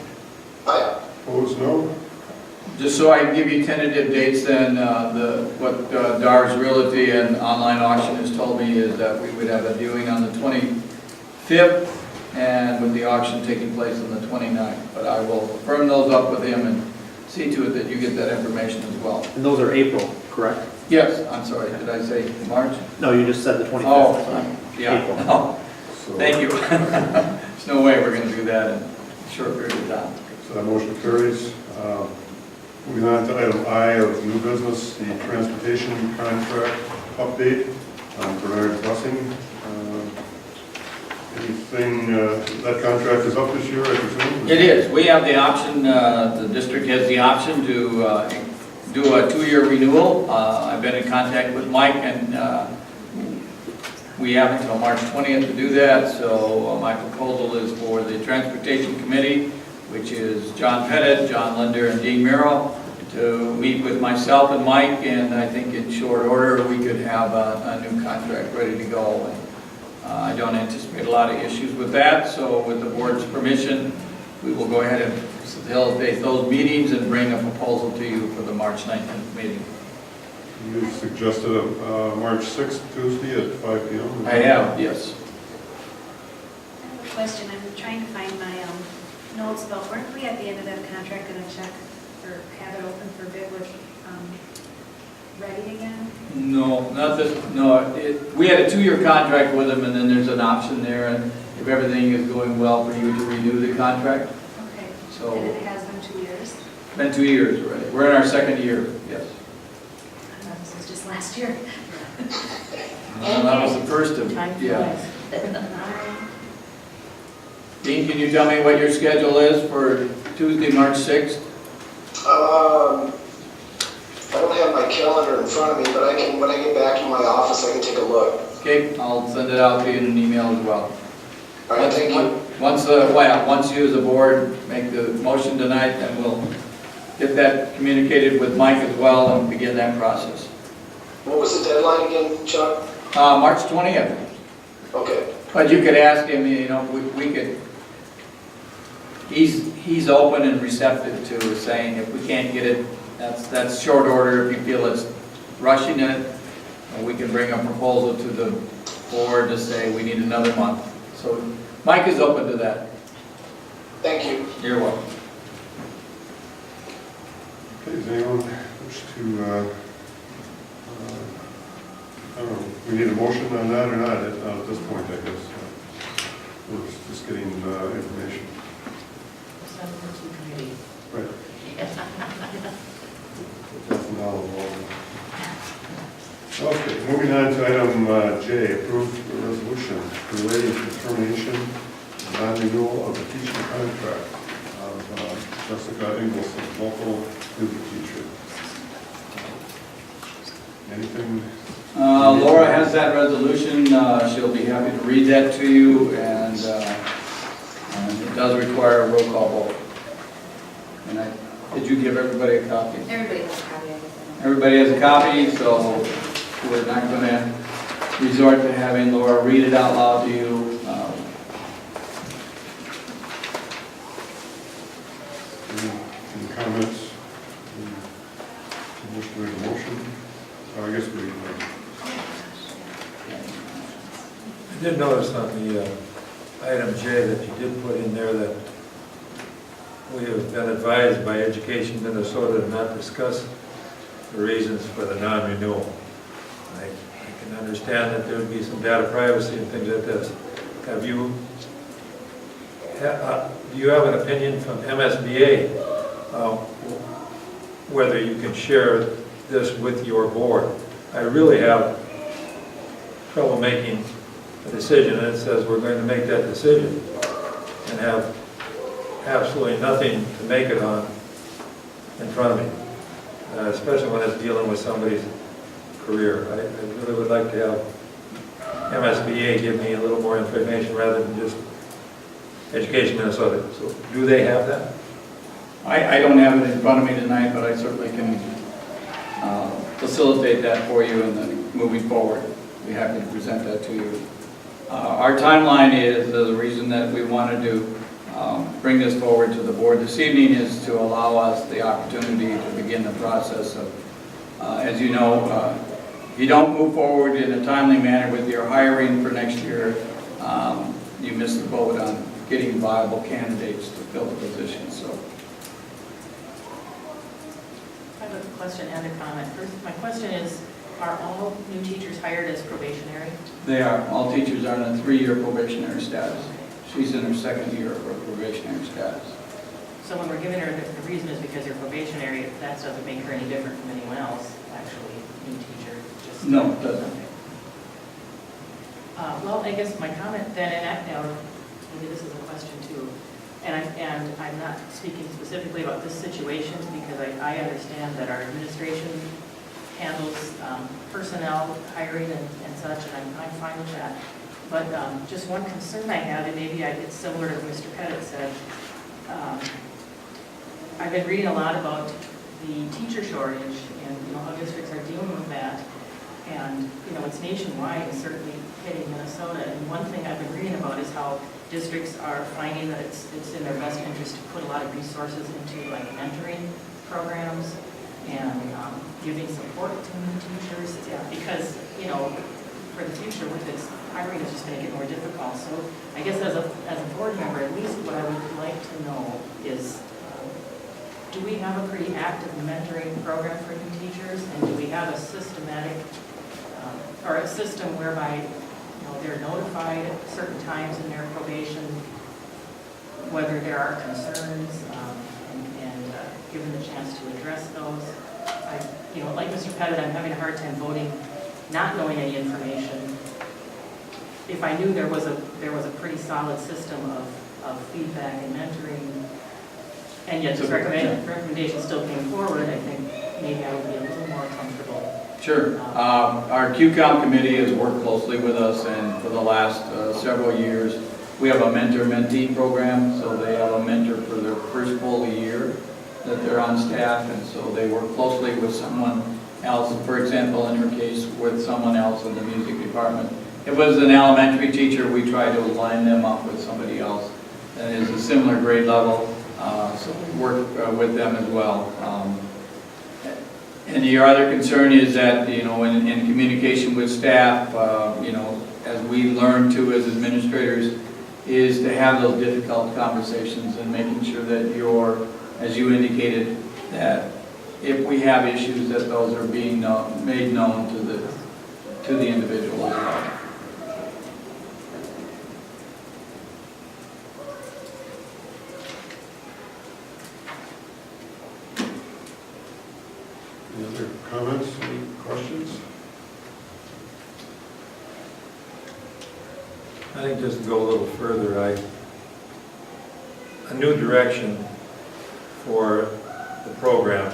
Aye. Opposed, no? Just so I can give you tentative dates, then, what Dars Realty and online auction has told me is that we would have a viewing on the 25th, and with the auction taking place on the 29th. But I will firm those up with him and see to it that you get that information as well. And those are April, correct? Yes, I'm sorry, did I say March? No, you just said the 25th. Oh, yeah. April. Oh, So- thank you. There's no way we're going to do that in a short period of time. So that motion carries. Moving on to item I of new business, the transportation contract update on Bernard Busing. Anything, that contract is up this year, I presume? It is. We have the option, the district has the option to do a 2-year renewal. I've been in contact with Mike, and we have until March 20th to do that. So my proposal is for the Transportation Committee, which is John Pettit, John Linder, and Dean Merrill, to meet with myself and Mike, and I think in short order, we could have a new contract ready to go. And I don't anticipate a lot of issues with that, so with the board's permission, we will go ahead and facilitate those meetings and bring a proposal to you for the March 19th meeting. You suggested March 6th, Tuesday at 5 p.m. I have, yes. I have a question. I'm trying to find my notes about, weren't we at the end of that contract going to check or have it open for bid with Ready again? No, not this, no, we had a 2-year contract with them, and then there's an option there, and if everything is going well for you to renew the contract. Okay. So- And it has been 2 years? It's been 2 years already. We're in our 2nd year, yes. I thought this was just last year. That was the first of, Time yeah. flies. All right. Dean, can you tell me what your schedule is for Tuesday, March 6th? I don't have my calendar in front of me, but I can, when I get back to my office, I can take a look. Okay, I'll send it out to you in an email as well. All right, thank you. Once you as a board make the motion tonight, then we'll get that communicated with Mike as well and begin that process. What was the deadline again, Chuck? March 20th, Okay. but you could ask him, you know, we could, he's open and receptive to saying if we can't get it, that's short order. If you feel it's rushing it, we can bring a proposal to the board to say we need another month. So Mike is open to that. Thank you. You're welcome. Okay, does anyone wish to, I don't know, we need a motion on that or not at this point, I guess. We're just getting information. Send it to committee. Right. That's an olive oil. Okay, moving on to item J, approve the resolution relating to termination and non-renewal of the teaching contract of Jessica Ingleson, local music teacher. Anything? Laura has that resolution. She'll be happy to read that to you, and it does require a roll call vote. And did you give everybody a copy? Everybody has a copy, I guess. Everybody has a copy, so we're not going to resort to having Laura read it out loud to you. Any comments? Wish to make a motion? I guess we, I did notice on the item J that you did put in there that we have been advised by Education Minnesota to not discuss the reasons for the non-renewal. I can understand that there would be some data privacy and things like this. Have you, do you have an opinion from MSBA whether you can share this with your board? I really have trouble making a decision, and it says we're going to make that decision and have absolutely nothing to make it on in front of me, especially when it's dealing with somebody's career. I really would like to have MSBA give me a little more information rather than just Education Minnesota. So do they have that? I don't have it in front of me tonight, but I certainly can facilitate that for you, and then moving forward, be happy to present that to you. Our timeline is, the reason that we wanted to bring this forward to the board this evening is to allow us the opportunity to begin the process of, as you know, if you don't move forward in a timely manner with your hiring for next year, you miss the boat on getting viable candidates to fill the position. So, I have a question and a comment. First, my question is, are all new teachers hired as probationary? they are, all teachers are in a 3-year probationary status. She's in her 2nd year of her probationary status. So when we're giving her, the reason is because you're probationary, that doesn't make her any different from anyone else, actually, new teacher, just... No, it doesn't. Well, I guess my comment then, and maybe this is a question too, and I'm not speaking specifically about this situation because I understand that our administration handles personnel hiring and such, and I'm fine with that. But just one concern I have, and maybe it's similar to what Mr. Pettit said, I've been reading a lot about the teacher shortage and how districts are dealing with that. And it's nationwide and certainly hitting Minnesota. And one thing I've been reading about is how districts are finding that it's in their best interest to put a lot of resources into like mentoring programs and giving support to new teachers, because for the future with this hiring is just going to get more difficult. So I guess as a board member, at least what I would like to know is, do we have a pretty active mentoring program for new teachers, and do we have a systematic or a system whereby they're notified at certain times in their probation whether there are concerns and given the chance to address those? Like Mr. Pettit, I'm having a hard time voting, not knowing any information. If I knew there was a pretty solid system of feedback and mentoring, and yet this recommendation still came forward, I think maybe I would be a little more comfortable. Sure. Our QCOM committee has worked closely with us, and for the last several years, we have a mentor-mentee program, so they have a mentor for their first full year that they're on staff, and so they work closely with someone else. For example, in her case, with someone else in the music department. If it was an elementary teacher, we try to line them up with somebody else that is a similar grade level, so we work with them as well. And your other concern is that, in communication with staff, as we learn to as administrators, is to have those difficult conversations and making sure that you're, as you indicated, that if we have issues, that those are being made known to the individual as well. any other comments, any questions? I think just to go a little further, a new direction for the program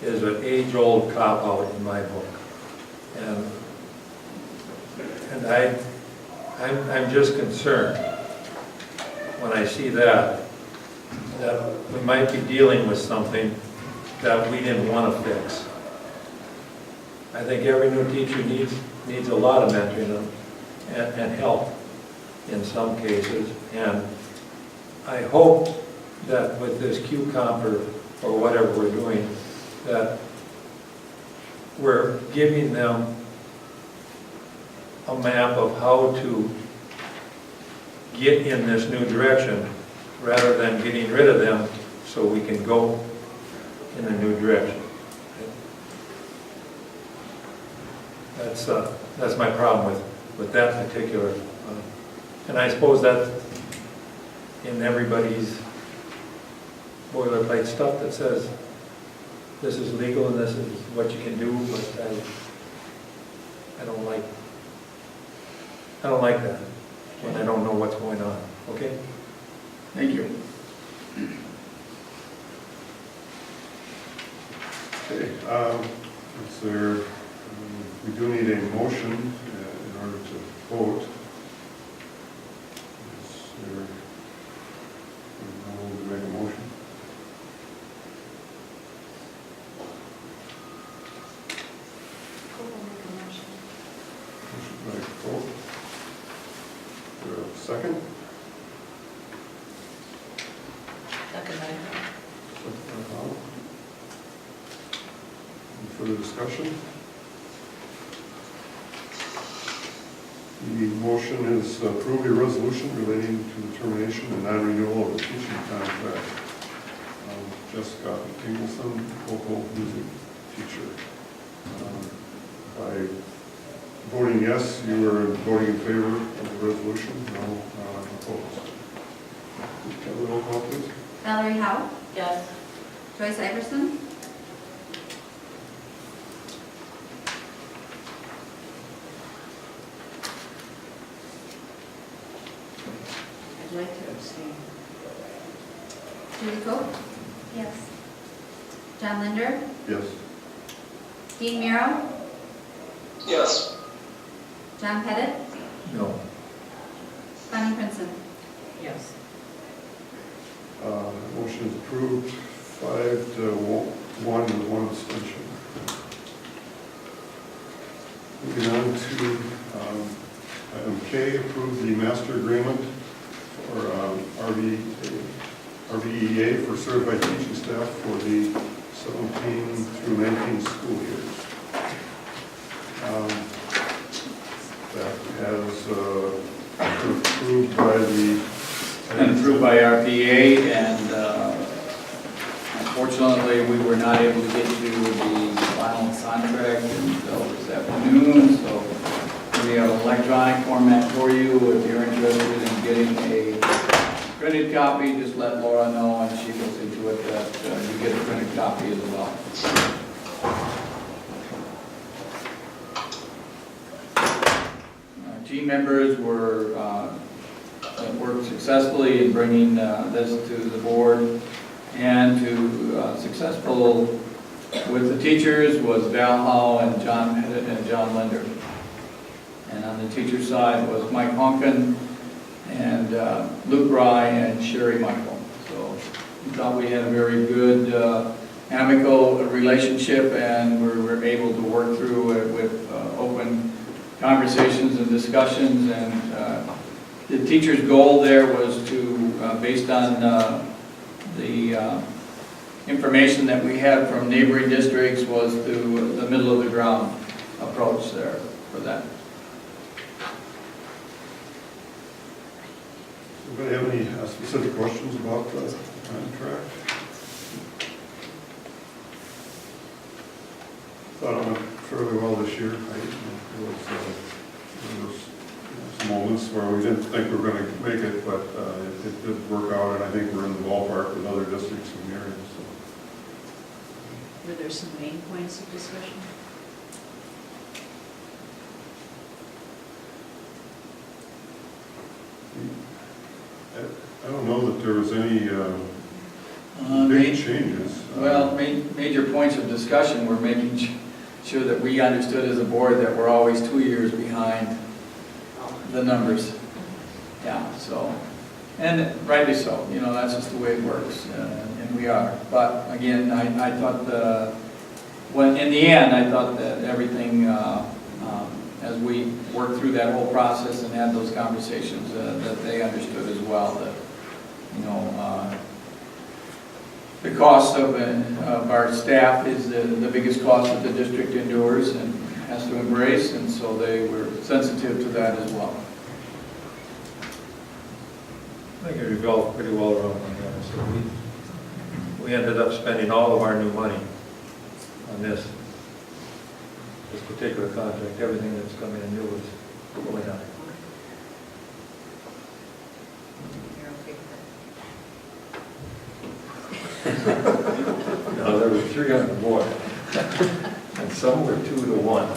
is an age-old cop-out in my book. And I'm just concerned when I see that we might be dealing with something that we didn't want to fix. I think every new teacher needs a lot of mentoring and help in some cases, and I hope that with this Q-Comp or whatever we're doing, that we're giving them a map of how to get in this new direction rather than getting rid of them so we can go in a new direction. That's my problem with that particular, and I suppose that in everybody's boilerplate stuff that says this is legal and this is what you can do, but I don't like that when I don't know what's going on, okay? Thank you. Okay, is there, we do need a motion in order to vote. Is there, to make a motion? Motion by Coe. Is there a second? Second, Second by Howell. Any further discussion? The motion is approve a resolution relating to the termination and non-renewal of the teaching contract of Jessica Ingleson, local music teacher. By voting yes, you are voting in favor of the resolution, no opposed. Can we roll call, please? Valerie Howe, yes. Joyce Iverson, I'd like to abstain. Julie Cope, Yes. John Linder, Yes. Dean Miro, Yes. John Pettit, No. Bonnie Princeton. Yes. Motion is approved, 5-1 with one abstention. Moving on to item K, approve the master agreement for RVEA for certified teaching staff for the 17 through 19 school years. That has been approved by the And approved by RPA, and unfortunately, we were not able to get to the final contract until this afternoon, so we have an electronic format for you. If you're interested in getting a printed copy, just let Laura know, and she will see to it that you get a printed copy as well. Team members were worked successfully in bringing this to the board, and to successful with the teachers was Val Howe and John Pettit and John Linder. And on the teacher side was Mike Honkin and Luke Rye and Sherry Michael. So we thought we had a very good amicable relationship, and we were able to work through it with open conversations and discussions. And the teacher's goal there was to, based on the information that we had from neighboring districts, was to the middle of the ground approach there for that. Anybody have any specific questions about the contract? Thought it went fairly well this year. There was some moments where we didn't think we were going to make it, but it did work out, and I think we're in the ballpark with other districts in the area. So. Were there some main points of discussion? I don't know that there was any big changes. Well, major points of discussion were making sure that we understood as a board that we're always 2 years behind the numbers. Yeah, so, and rightly so, you know, that's just the way it works, and we are. But again, I thought when in the end, I thought that everything, as we worked through that whole process and had those conversations, that they understood as well that, you know, the cost of our staff is the biggest cost that the district endures and has to embrace, and so they were sensitive to that as well. I think it revolved pretty well around that. So we ended up spending all of our new money on this particular contract. Everything that's coming in new is going on. You're okay with No, there were 3 on the board, and some were 2 to 1.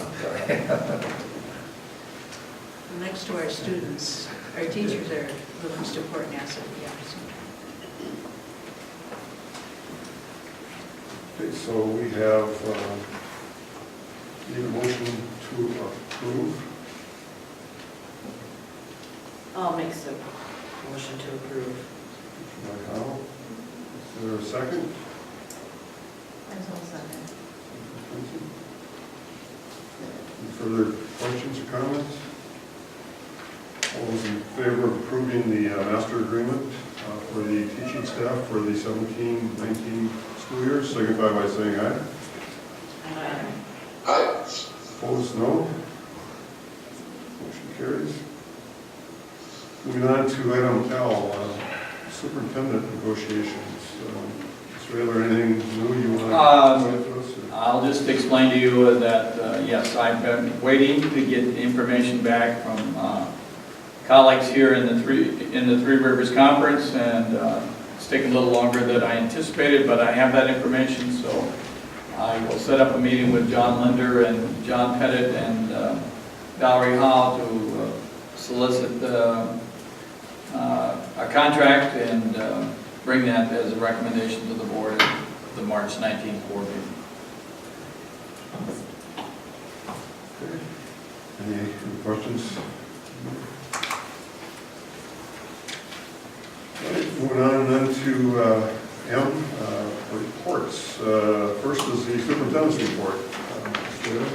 Next to our students, our teachers are the most important asset we have. Okay, so we have, need a motion to approve. I'll make the motion to approve. By Howell. Is there a second? As well, second. Any further questions or comments? All those in favor of approving the master agreement for the teaching staff for the 17-19 school year, signify by saying aye. Aye. Opposed, no. Motion carries. Moving on to item L, superintendent negotiations. Mr. Ayler, anything new you want to say to us? I'll just explain to you that, yes, I've been waiting to get information back from colleagues here in the Three Rivers Conference, and it's taken a little longer than I anticipated, but I have that information, so I will set up a meeting with John Linder and John Pettit and Valerie Howe to solicit a contract and bring that as a recommendation to the board at the March 19th board meeting. Any questions? All right, moving on then to M, reports. First is the superintendent's report. Mr. Ayler?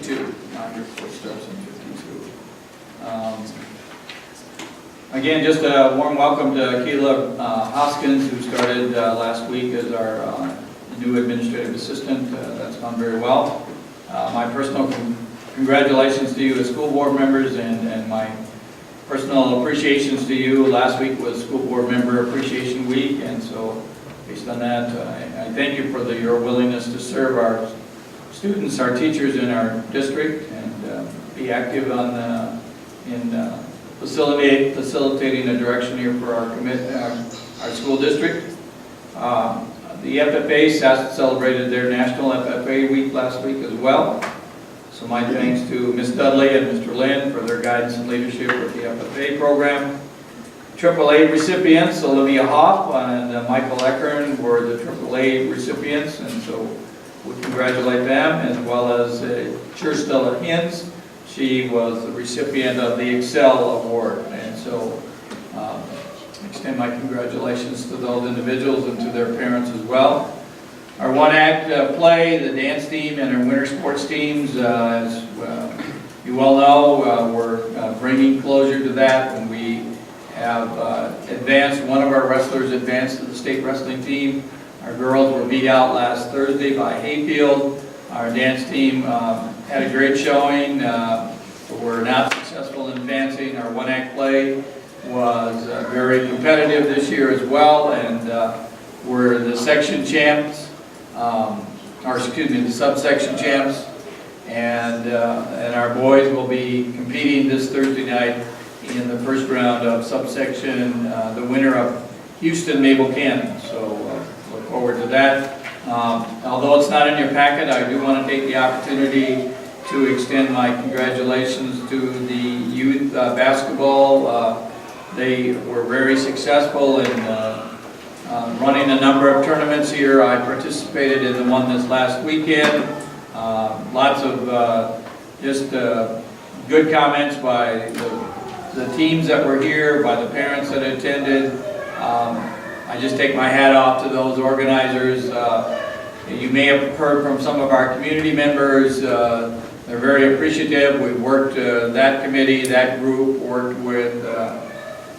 Your report starts in 52. Again, just a warm welcome to Keela Hoskins, who started last week as our new administrative assistant. That's gone very well. My personal congratulations to you as school board members, and my personal appreciations to you. Last week was School Board Member Appreciation Week, and so based on that, I thank you for your willingness to serve our students, our teachers in our district, and be active in facilitating the direction here for our school district. The FFA celebrated their National FFA Week last week as well. So my thanks to Ms. Dudley and Mr. Lynn for their guidance and leadership with the FFA program. AAA recipients, Olivia Hoff and Michael Eckern, were the AAA recipients, and so we congratulate them, as well as Churstella Hins. She was the recipient of the Excel Award, and so extend my congratulations to those individuals and to their parents as well. Our one-act play, the dance team and our winter sports teams, as you well know, we're bringing closure to that, and we have advanced, one of our wrestlers advanced to the state wrestling team. Our girls were beat out last Thursday by Hayfield. Our dance team had a great showing. We're not successful in advancing. Our one-act play was very competitive this year as well, and we're the section champs, the subsection champs, and our boys will be competing this Thursday night in the first round of subsection, the winner of Houston-Mabel Cannon. So look forward to that. Although it's not in your packet, I do want to take the opportunity to extend my congratulations to the youth basketball. They were very successful in running a number of tournaments here. I participated in the one this last weekend. Lots of just good comments by the teams that were here, by the parents that attended. I just take my hat off to those organizers. You may have heard from some of our community members they're very appreciative. We worked, that committee, that group worked with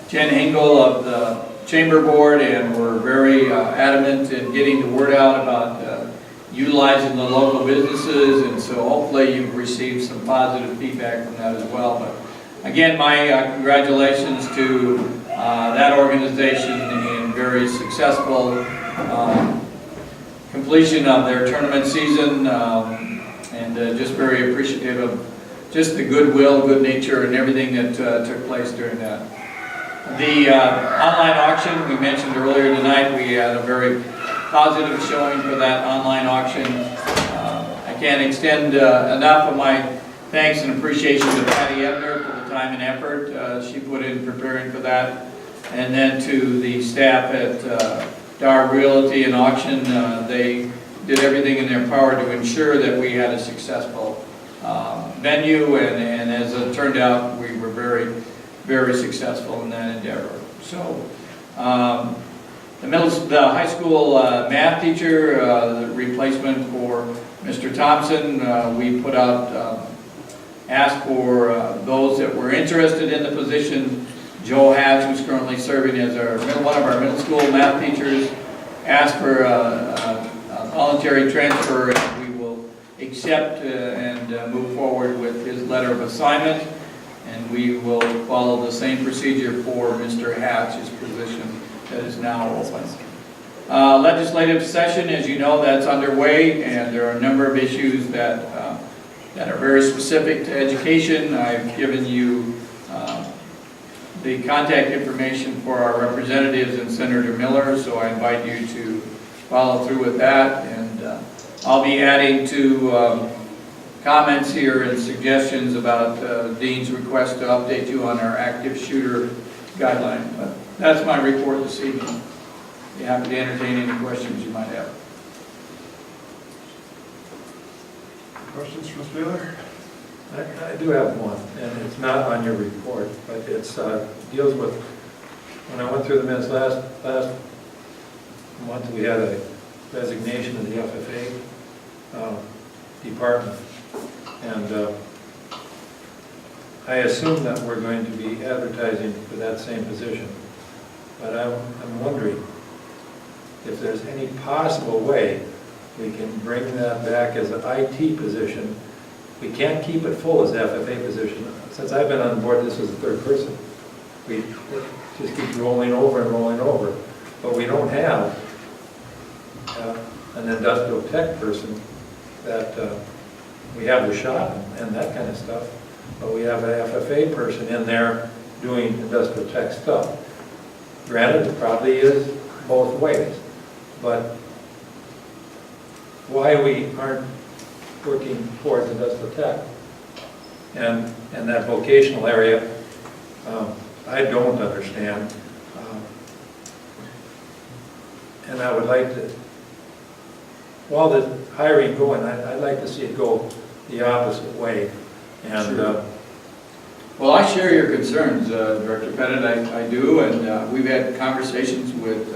Jen Hingle of the Chamber Board, and we're very adamant in getting the word out about utilizing the local businesses, and so hopefully you've received some positive feedback from that as well. But again, my congratulations to that organization in very successful completion of their tournament season, and just very appreciative of just the goodwill, good nature, and everything that took place during that. The online auction, we mentioned earlier tonight, we had a very positive showing for that online auction. I can't extend enough of my thanks and appreciation to Patty Ebner for the time and effort she put in preparing for that. And then to the staff at Dar Realty and Auction, they did everything in their power to ensure that we had a successful venue, and as it turned out, we were very, very successful in that endeavor. So, the high school math teacher, the replacement for Mr. Thompson, we put out, asked for those that were interested in the position. Joe Hatch, who's currently serving as one of our middle school math teachers, asked for a voluntary transfer, and we will accept and move forward with his letter of assignment, and we will follow the same procedure for Mr. Hatch's position that is now open. Legislative session, as you know, that's underway, and there are a number of issues that are very specific to education. I've given you the contact information for our representatives and Senator Miller, so I invite you to follow through with that. And I'll be adding to comments here and suggestions about Dean's request to update you on our active shooter guideline. But that's my report this evening. Be happy to entertain any questions you might have. Questions for Mr. Baylor? I do have one, and it's not on your report, but it's deals with, when I went through the minutes last month, we had a resignation of the FFA department, and I assume that we're going to be advertising for that same position, but I'm wondering if there's any possible way we can bring that back as an IT position. We can't keep it full as FFA position. Since I've been on board, this is the third person. We just keep rolling over and rolling over. But we don't have an industrial tech person that, we have the shop and that kind of stuff, but we have an FFA person in there doing industrial tech stuff. Granted, it probably is both ways, but why we aren't working towards industrial tech and that vocational area, I don't understand. And I would like to, while the hiring going, I'd like to see it go the opposite way. And Sure. Well, I share your concerns, Director Pettit. I do, and we've had conversations with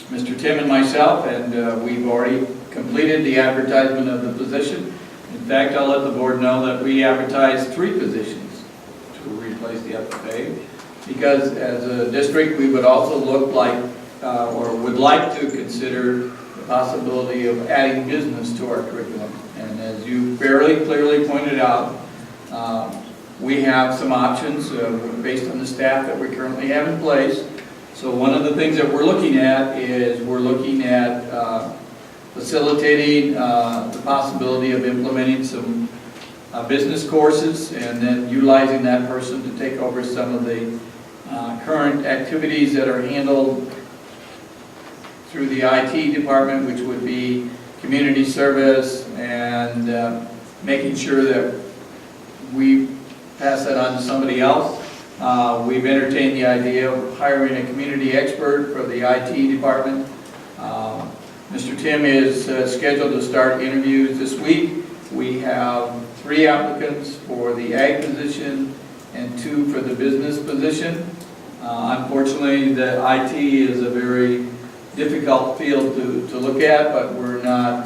Mr. Tim and myself, and we've already completed the advertisement of the position. In fact, I'll let the board know that we advertised 3 positions to replace the FFA, because as a district, we would also look like, or would like to consider the possibility of adding business to our curriculum. And as you fairly clearly pointed out, we have some options based on the staff that we currently have in place. So one of the things that we're looking at is facilitating the possibility of implementing some business courses, and then utilizing that person to take over some of the current activities that are handled through the IT department, which would be community service, and making sure that we pass that on to somebody else. We've entertained the idea of hiring a community expert for the IT department. Mr. Tim is scheduled to start interviews this week. We have 3 applicants for the ag position and 2 for the business position. Unfortunately, the IT is a very difficult field to look at, but we're not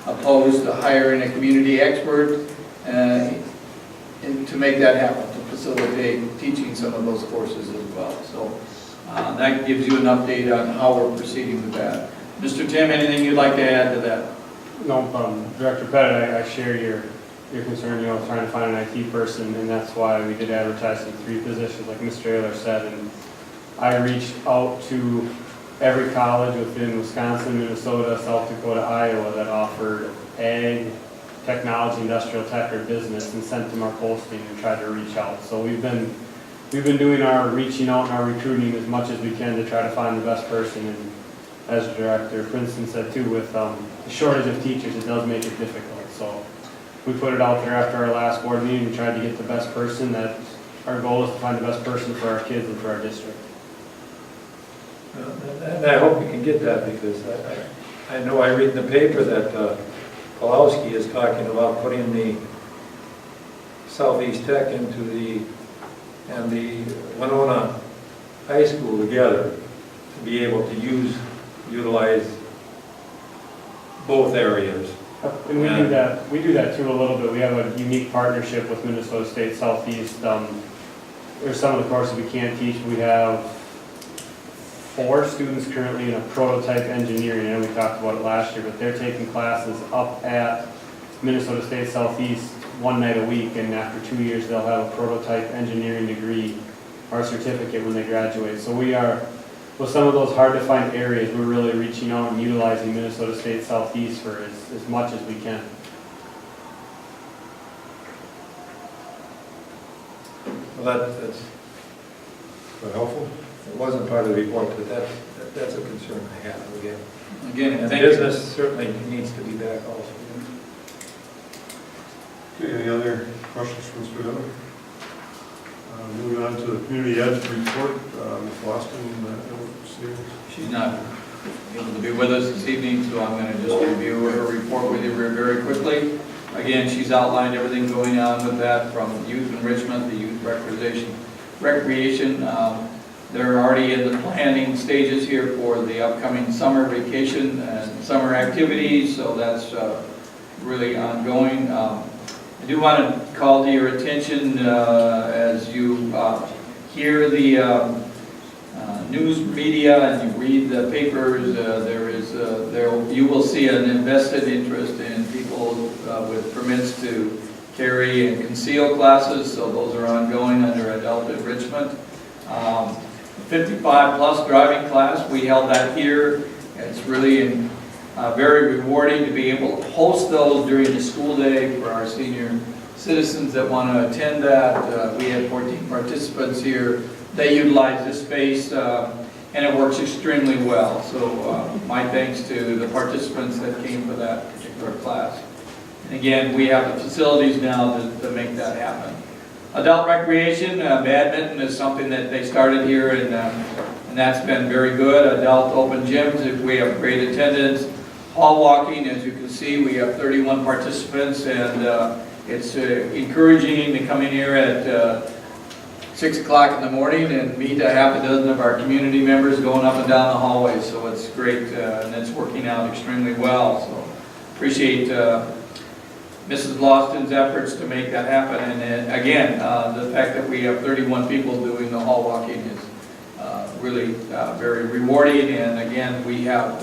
opposed to hiring a community expert and to make that happen, to facilitate teaching some of those courses as well. So that gives you an update on how we're proceeding with that. Mr. Tim, anything you'd like to add to that? No, Director Pettit, I share your concern, trying to find an IT person, and that's why we did advertise in 3 positions, like Mr. Ayler said, and I reached out to every college within Wisconsin, Minnesota, South Dakota, Iowa that offered ag, technology, industrial tech, or business, and sent them our posting and tried to reach out. So we've been doing our reaching out and our recruiting as much as we can to try to find the best person. And as Director Princeton said too, with the shortage of teachers, it does make it difficult. So we put it out there after our last board meeting and tried to get the best person. That our goal is to find the best person for our kids and for our district. And I hope we can get that, because I know I read in the paper that Pulowski is talking about putting the Southeast Tech and the Winona High School together to be able to utilize both areas. And we do that too a little bit. We have a unique partnership with Minnesota State Southeast. There's some of the courses we can't teach. We have 4 students currently in a prototype engineering. I know we talked about it last year, but they're taking classes up at Minnesota State Southeast 1 night a week, and after 2 years they'll have a prototype engineering degree or certificate when they graduate. So we are, with some of those hard to find areas, we're really reaching out and utilizing Minnesota State Southeast for as much as we can. Well, that's helpful? it wasn't part of the report, but that's a concern I have again. Again, And thank you. business certainly needs to be back also. Okay, any other questions from Mr. Dillon? Moving on to the community ed report, Ms. Loston, She's not able to be with us this evening, so I'm going to just review her report with you very quickly. Again, she's outlined everything going on with that, from youth enrichment, the youth recreation. They're already in the planning stages here for the upcoming summer vacation and summer activities, so that's really ongoing. I do want to call to your attention as you hear the news media and you read the papers, you will see an invested interest in people with permits to carry and conceal classes, so those are ongoing under adult enrichment. 55-plus driving class, we held that here. It's really very rewarding to be able to host those during the school day for our senior citizens that want to attend that. We had 14 participants here. They utilize this space and it works extremely well. So my thanks to the participants that came for that particular class. And again, we have the facilities now to make that happen. Adult recreation, badminton is something that they started here, and that's been very good. Adult open gyms, we have great attendance. Hall walking, as you can see, we have 31 participants, and it's encouraging to come in here at 6 o'clock in the morning and meet a half a dozen of our community members going up and down the hallway. So it's great, and it's working out extremely well. So appreciate Mrs. Loston's efforts to make that happen. And again, the fact that we have 31 people doing the hall walking is really very rewarding. And again, we have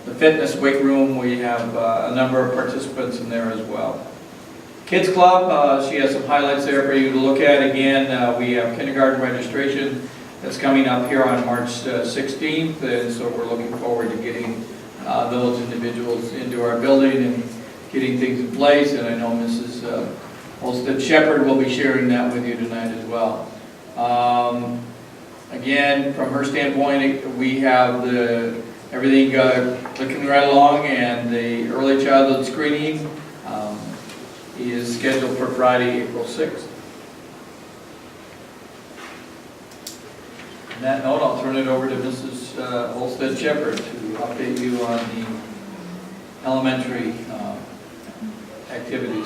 the fitness weight room. We have a number of participants in there as well. Kids Club, she has some highlights there for you to look at. Again, we have kindergarten registration that's coming up here on March 16th. And so we're looking forward to getting those individuals into our building and getting things in place, and I know Mrs. Olsted Shepherd will be sharing that with you tonight as well. Again, from her standpoint, we have everything clicking right along, and the early childhood screening is scheduled for Friday, April 6th. On that note, I'll turn it over to Mrs. Olsted Shepherd to update you on the elementary activities.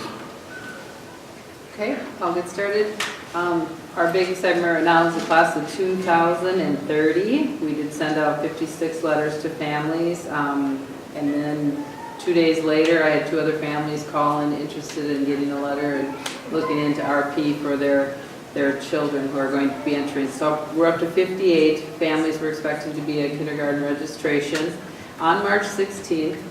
Okay, I'll get started. Our biggest ever now is the class of 2030. We did send out 56 letters to families, and then 2 days later, I had 2 other families call in interested in getting a letter and looking into RP for their children who are going to be entering. So we're up to 58 families we're expecting to be at kindergarten registration. On March 16th,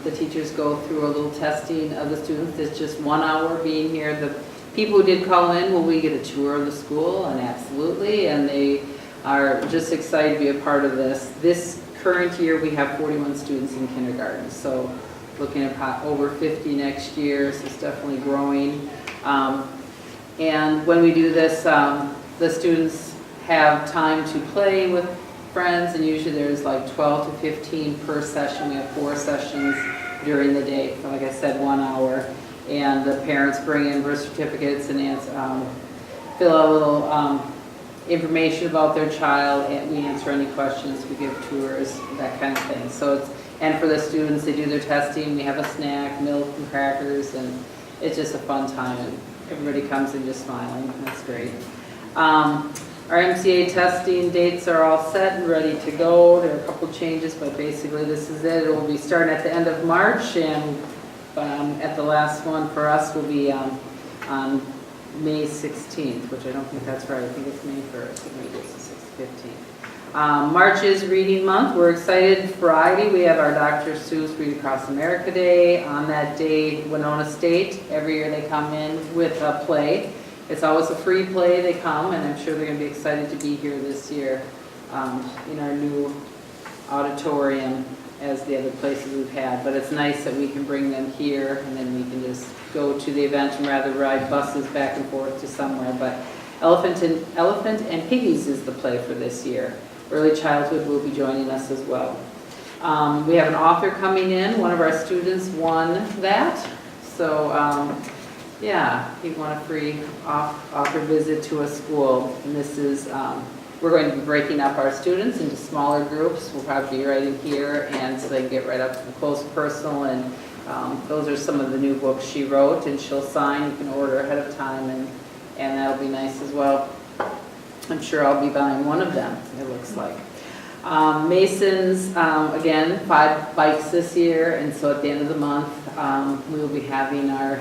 the teachers go through a little testing of the students. It's just 1 hour being here. The people who did call in, will we get a tour of the school? And absolutely, and they are just excited to be a part of this. This current year, we have 41 students in kindergarten, so looking at over 50 next year, so it's definitely growing. And when we do this, the students have time to play with friends, and usually there's like 12 to 15 per session. We have 4 sessions during the day, like I said, 1 hour. And the parents bring in birth certificates and fill out a little information about their child, and we answer any questions, we give tours, that kind of thing. So and for the students, they do their testing, we have a snack, milk and crackers, and it's just a fun time. And everybody comes in just smiling, that's great. Our MCA testing dates are all set and ready to go. There are a couple changes, but basically this is it. It will be starting at the end of March, and at the last one for us will be on May 16th, which I don't think that's right. I think it's May 1st, maybe it's the 15th. March is Reading Month. We're excited. Friday, we have our Dr. Seuss Read Across America Day. On that day, Winona State, every year they come in with a play. It's always a free play. They come, and I'm sure they're going to be excited to be here this year in our new auditorium as the other places we've had. But it's nice that we can bring them here, and then we can just go to the event and rather ride buses back and forth to somewhere. But Elephant and Piggies is the play for this year. Early Childhood will be joining us as well. We have an author coming in. One of our students won that. So yeah, he won a free author visit to a school. And this is, we're going to be breaking up our students into smaller groups. We'll probably be right in here, and so they can get right up to the close personal. And those are some of the new books she wrote, and she'll sign. You can order ahead of time, and that'll be nice as well. I'm sure I'll be buying one of them, it looks like. Masons, again, 5 bikes this year, and so at the end of the month, we will be having our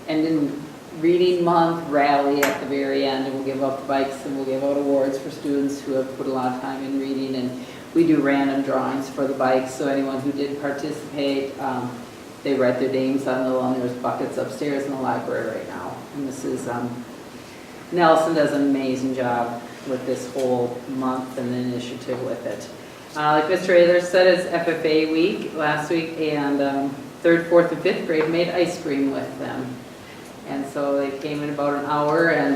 ending Reading Month rally at the very end, and we'll give out the bikes and we'll give out awards for students who have put a lot of time in reading. And we do random drawings for the bikes, so anyone who did participate, they write their names on the little, and there's buckets upstairs in the library right now. And this is, Nelson does an amazing job with this whole month and the initiative with it. Like Mr. Ayler said, it's FFA week last week, and 3rd, 4th, and 5th grade made ice cream with them. And so they came in about an hour and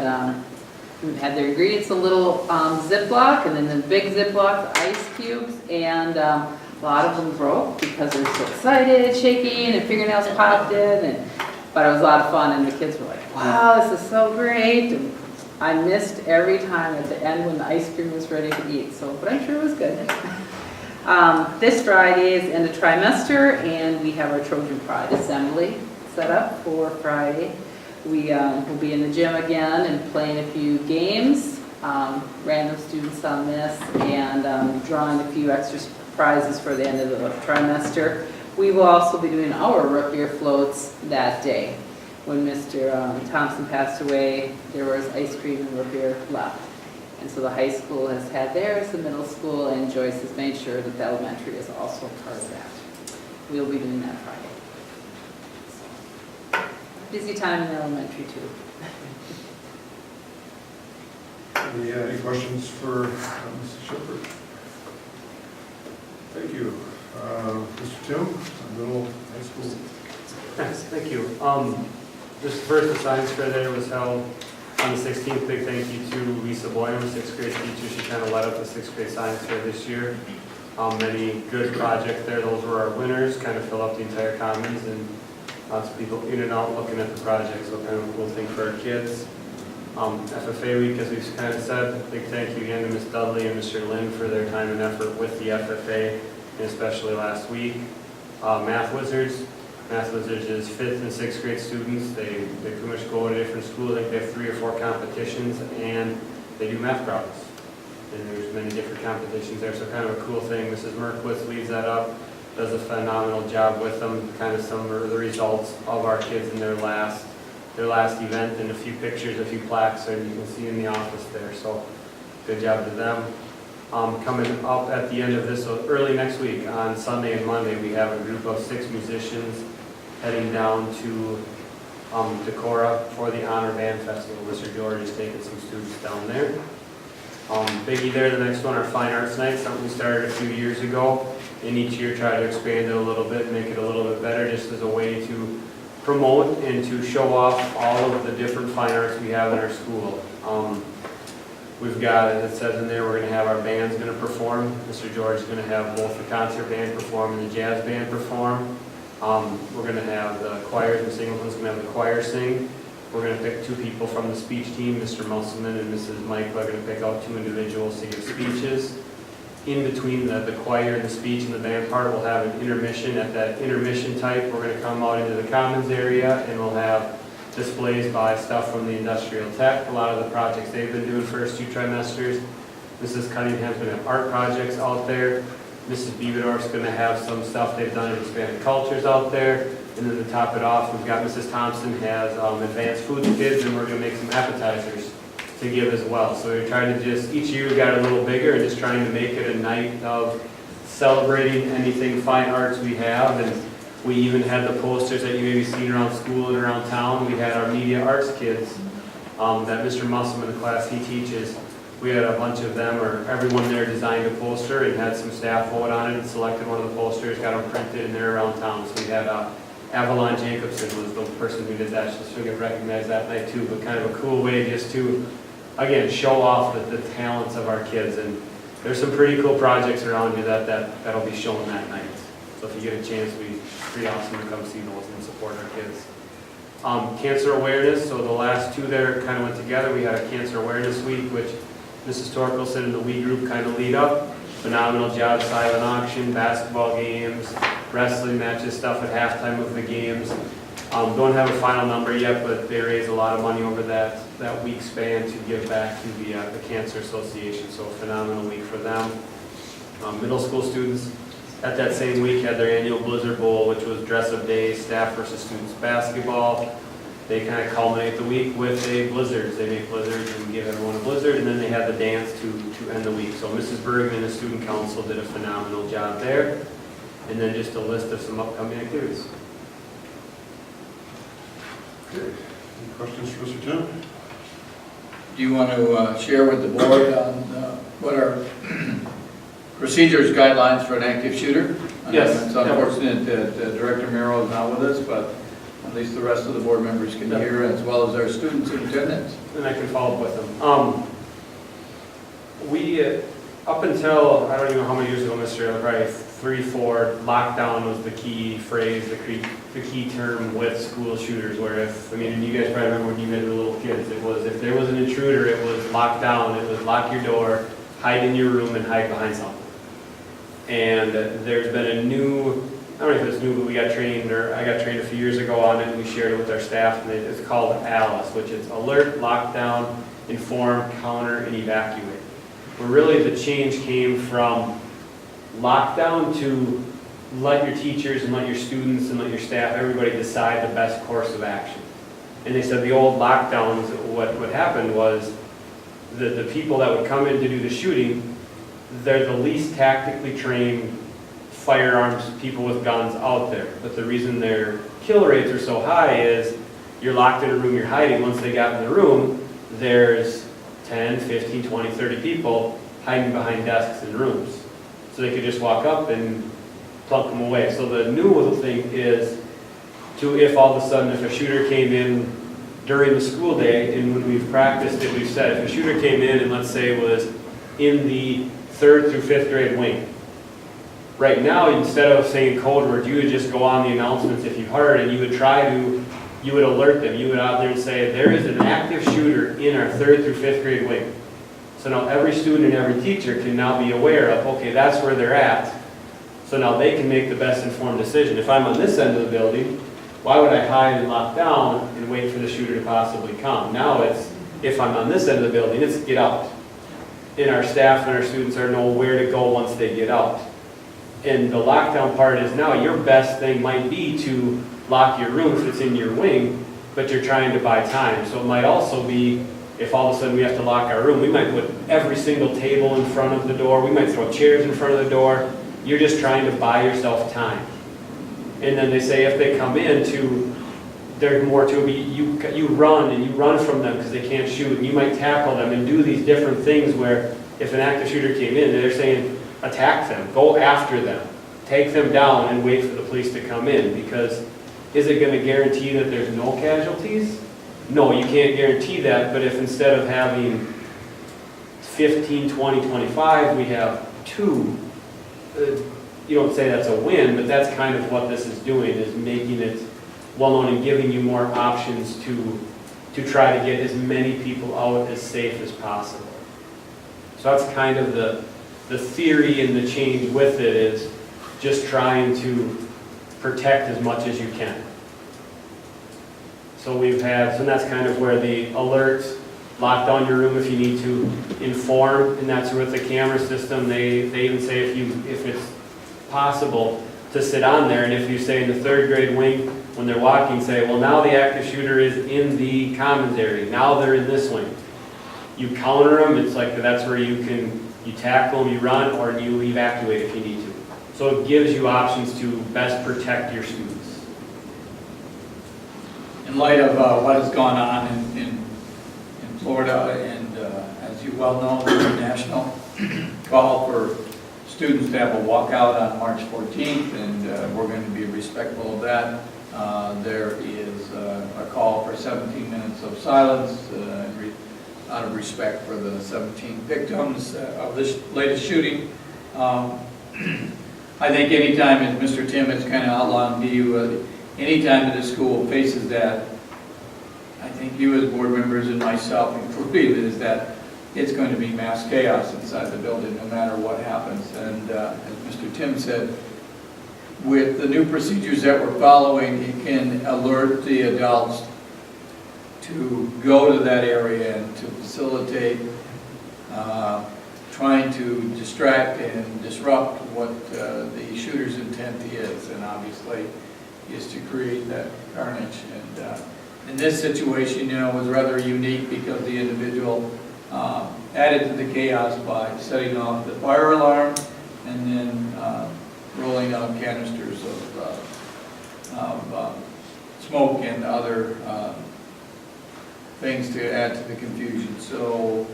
had their ingredients, a little Ziploc, and then the big Ziploc, the ice cubes, and a lot of them broke because they were so excited, shaking, and fingernails popped in. But it was a lot of fun, and the kids were like, wow, this is so great. And I missed every time at the end when the ice cream was ready to eat, but I'm sure it was good. This Friday is end of trimester, and we have our Trojan Pride Assembly set up for Friday. We will be in the gym again and playing a few games, random students on this, and drawing a few extra prizes for the end of the trimester. We will also be doing our root beer floats that day. When Mr. Thompson passed away, there was ice cream and root beer left. And so the high school has had theirs, the middle school, and Joyce has made sure that the elementary is also part of that. We'll be doing that Friday. Busy time in the elementary too. Any questions for Mrs. Shepherd? Thank you. Mr. Tim, middle high school. Yes, thank you. Just first, the science fair there was held on the 16th. Big thank you to Lisa Boyum, 6th grade teacher. She kind of led up the 6th grade science fair this year. Many good projects there. Those were our winners, kind of fill up the entire commons, and lots of people in and out looking at the projects. So kind of a cool thing for our kids. FFA week, as we've kind of said, big thank you again to Ms. Dudley and Mr. Lynn for their time and effort with the FFA, and especially last week. Math Wizards. Math Wizards is 5th and 6th grade students. They pretty much go to different schools. I think they have 3 or 4 competitions, and they do math problems. And there's many different competitions there, so kind of a cool thing. Mrs. Merkwitz leads that up. does a phenomenal job with them. Kind of some of the results of our kids in their last event, and a few pictures, a few plaques that you can see in the office there. So good job to them. Coming up at the end of this, so early next week, on Sunday and Monday, we have a group of 6 musicians heading down to Decorah for the Honor Band Festival. Mr. George is taking some students down there. Biggie there, the next one, our Fine Arts Night, something we started a few years ago, and each year try to expand it a little bit, make it a little bit better, just as a way to promote and to show off all of the different fine arts we have in our school. We've got, as it says in there, we're going to have our bands going to perform. Mr. George is going to have both the concert band perform and the jazz band perform. We're going to have the choirs, Ms. Singleton's going to have the choir sing. We're going to pick 2 people from the speech team, Mr. Musselman and Mrs. Michael are going to pick out 2 individuals to give speeches. In between the choir and the speech and the band part, we'll have an intermission. At that intermission type, we're going to come out into the commons area and we'll have displays by stuff from the industrial tech, a lot of the projects they've been doing first 2 trimesters. Mrs. Cunningham's going to have art projects out there. Mrs. Bebedorf's going to have some stuff they've done in Hispanic cultures out there. And then to top it off, we've got Mrs. Thompson has advanced food to kids, and we're going to make some appetizers to give as well. So we're trying to just, each year we got a little bigger and just trying to make it a night of celebrating anything fine arts we have. And we even had the posters that you maybe seen around school and around town. We had our media arts kids that Mr. Musselman, the class he teaches, we had a bunch of them, or everyone there designed a poster and had some staff vote on it and selected one of the posters, got them printed, and they're around town. So we had Avalon Jacobson was the person who did that. She'll get recognized that night too, but kind of a cool way just to, again, show off the talents of our kids. And there's some pretty cool projects around you that'll be shown that night. So if you get a chance, it'd be pretty awesome to come see those and support our kids. Cancer awareness, so the last 2 there kind of went together. We had a cancer awareness week, which Mrs. Torkelson and the WE group kind of lead up. Phenomenal job, silent auction, basketball games, wrestling matches, stuff at halftime of the games. Don't have a final number yet, but they raised a lot of money over that week span to give back to the Cancer Association, so a phenomenal week for them. Middle school students at that same week had their annual Blizzard Bowl, which was dress-up day, staff versus students basketball. They kind of culminate the week with a blizzards. They make blizzards and give everyone a blizzard, and then they had the dance to end the week. So Mrs. Bergman, the student council, did a phenomenal job there. And then just a list of some upcoming activities. Okay. Any questions for Mr. Tim? Do you want to share with the board on what are procedures, guidelines for an active shooter? Yes. It's unfortunate that Director Merrill is not with us, but at least the rest of the board members can hear, as well as our students in attendance. And I can follow up with them. We, up until, I don't even know how many years ago, Mr. Probably 3, 4, lockdown was the key phrase, the key term with school shooters, where if, I mean, you guys probably remember when you guys were little kids, it was, if there was an intruder, it was lock down, it was lock your door, hide in your room and hide behind something. And there's been a new, I don't know if it's new, but we got trained, or I got trained a few years ago on it, and we shared it with our staff, and it's called ALICE, which is Alert, Lockdown, Inform, Counter, and Evacuate. Where really the change came from lockdown to let your teachers and let your students and let your staff, everybody decide the best course of action. And they said the old lockdowns, what happened was the people that would come in to do the shooting, they're the least tactically trained firearms people with guns out there. But the reason their kill rates are so high is you're locked in a room, you're hiding. Once they got in the room, there's 10, 15, 20, 30 people hiding behind desks and rooms. So they could just walk up and plunk them away. So the new little thing is to, if all of a sudden, if a shooter came in during the school day, and when we've practiced it, we've said, if a shooter came in and let's say was in the 3rd through 5th grade wing, right now, instead of saying code words, you would just go on the announcements if you heard, and you would alert them. You would out there and say, there is an active shooter in our 3rd through 5th grade wing. So now every student and every teacher can now be aware of, okay, that's where they're at. So now they can make the best informed decision. If I'm on this end of the building, why would I hide and lock down and wait for the shooter to possibly come? Now it's, if I'm on this end of the building, it's get out. And our staff and our students know where to go once they get out. And the lockdown part is now your best thing might be to lock your room if it's in your wing, but you're trying to buy time. So it might also be, if all of a sudden we have to lock our room, we might put every single table in front of the door, we might throw chairs in front of the door. You're just trying to buy yourself time. And then they say if they come in there's more to it. You run from them because they can't shoot, and you might tackle them and do these different things where if an active shooter came in, they're saying attack them, go after them, take them down and wait for the police to come in, because is it going to guarantee that there's no casualties? No, you can't guarantee that, but if instead of having 15, 20, 25, we have 2, you don't say that's a win, but that's kind of what this is doing, is making it well-known and giving you more options to try to get as many people out as safe as possible. So that's kind of the theory and the change with it, is just trying to protect as much as you can. So and that's kind of where the alerts, lock down your room if you need to, inform, and that's with the camera system. They even say if it's possible to sit on there, and if you say in the 3rd grade wing, when they're walking, say, well, now the active shooter is in the commons area, now they're in this wing. You counter them, it's like that's where you tackle them, you run, or you evacuate if you need to. So it gives you options to best protect your students. In light of what has gone on in Florida, and as you well know, there's a national call for students to have a walkout on March 14th, and we're going to be respectful of that. There is a call for 17 minutes of silence out of respect for the 17 victims of this latest shooting. I think anytime, as Mr. Tim has kind of outlined to you, anytime that a school faces that, I think you as board members and myself included, is that it's going to be mass chaos inside the building no matter what happens. And as Mr. Tim said, with the new procedures that we're following, it can alert the adults to go to that area and to facilitate trying to distract and disrupt what the shooter's intent is, and obviously is to create that carnage. And in this situation, was rather unique because the individual added to the chaos by setting off the fire alarm and then rolling out canisters of smoke and other things to add to the confusion. So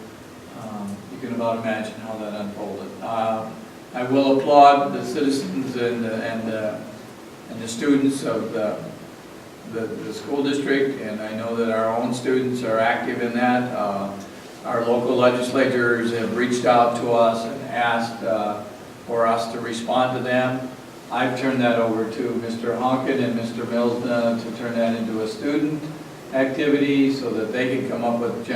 you can about imagine how that unfolded. I will applaud the citizens and the students of the school district, and I know that our own students are active in that. Our local legislators have reached out to us and asked for us to respond to them. I've turned that over to Mr. Honkin and Mr. Mills to turn that into a student activity so that they can come up with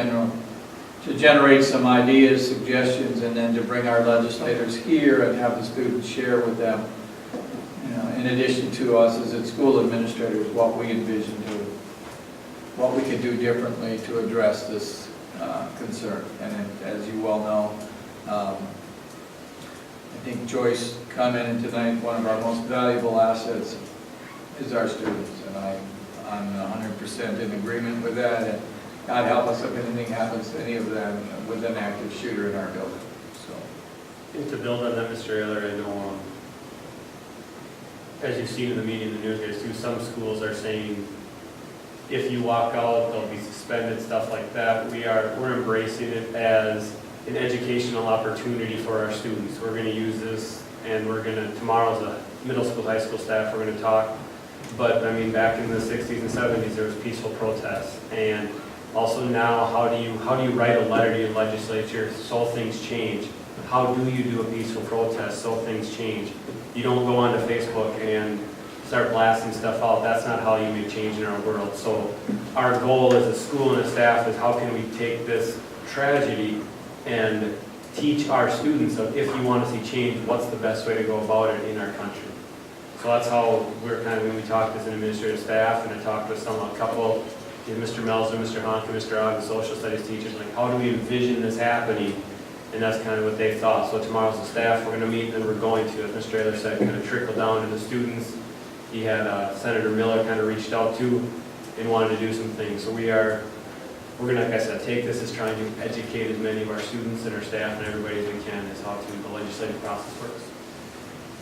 to generate some ideas, suggestions, and then to bring our legislators here and have the students share with them, in addition to us as its school administrators, what we envision what we could do differently to address this concern. And as you well know, I think Joyce commented tonight, one of our most valuable assets is our students, and I'm 100% in agreement with that. And God help us if anything happens to any of them with an active shooter in our building. So, I think to build on that, Mr. Ayler, I know, as you've seen in the media and the news guys too, some schools are saying if you walk out, they'll be suspended, stuff like that. We're embracing it as an educational opportunity for our students. We're going to use this, and tomorrow's a middle school, high school staff, we're going to talk. But I mean, back in the 60s and 70s, there was peaceful protests, and also now, how do you write a letter to your legislature so things change? How do you do a peaceful protest so things change? You don't go onto Facebook and start blasting stuff out. That's not how you make change in our world. So our goal as a school and a staff is how can we take this tragedy and teach our students of, if you want to see change, what's the best way to go about it in our country. So that's how we're when we talked as an administrative staff, and I talked with a couple, Mr. Melzer, Mr. Honk, and Mr. Ogg, the social studies teachers, like how do we envision this happening? And that's kind of what they thought. So tomorrow's the staff, we're going to meet, and we're going to, as Mr. Ayler said, kind of trickle down to the students. He had Senator Miller kind of reached out to and wanted to do some things. So we're going to, like I said, take this as trying to educate as many of our students and our staff and everybody as we can as how the legislative process works.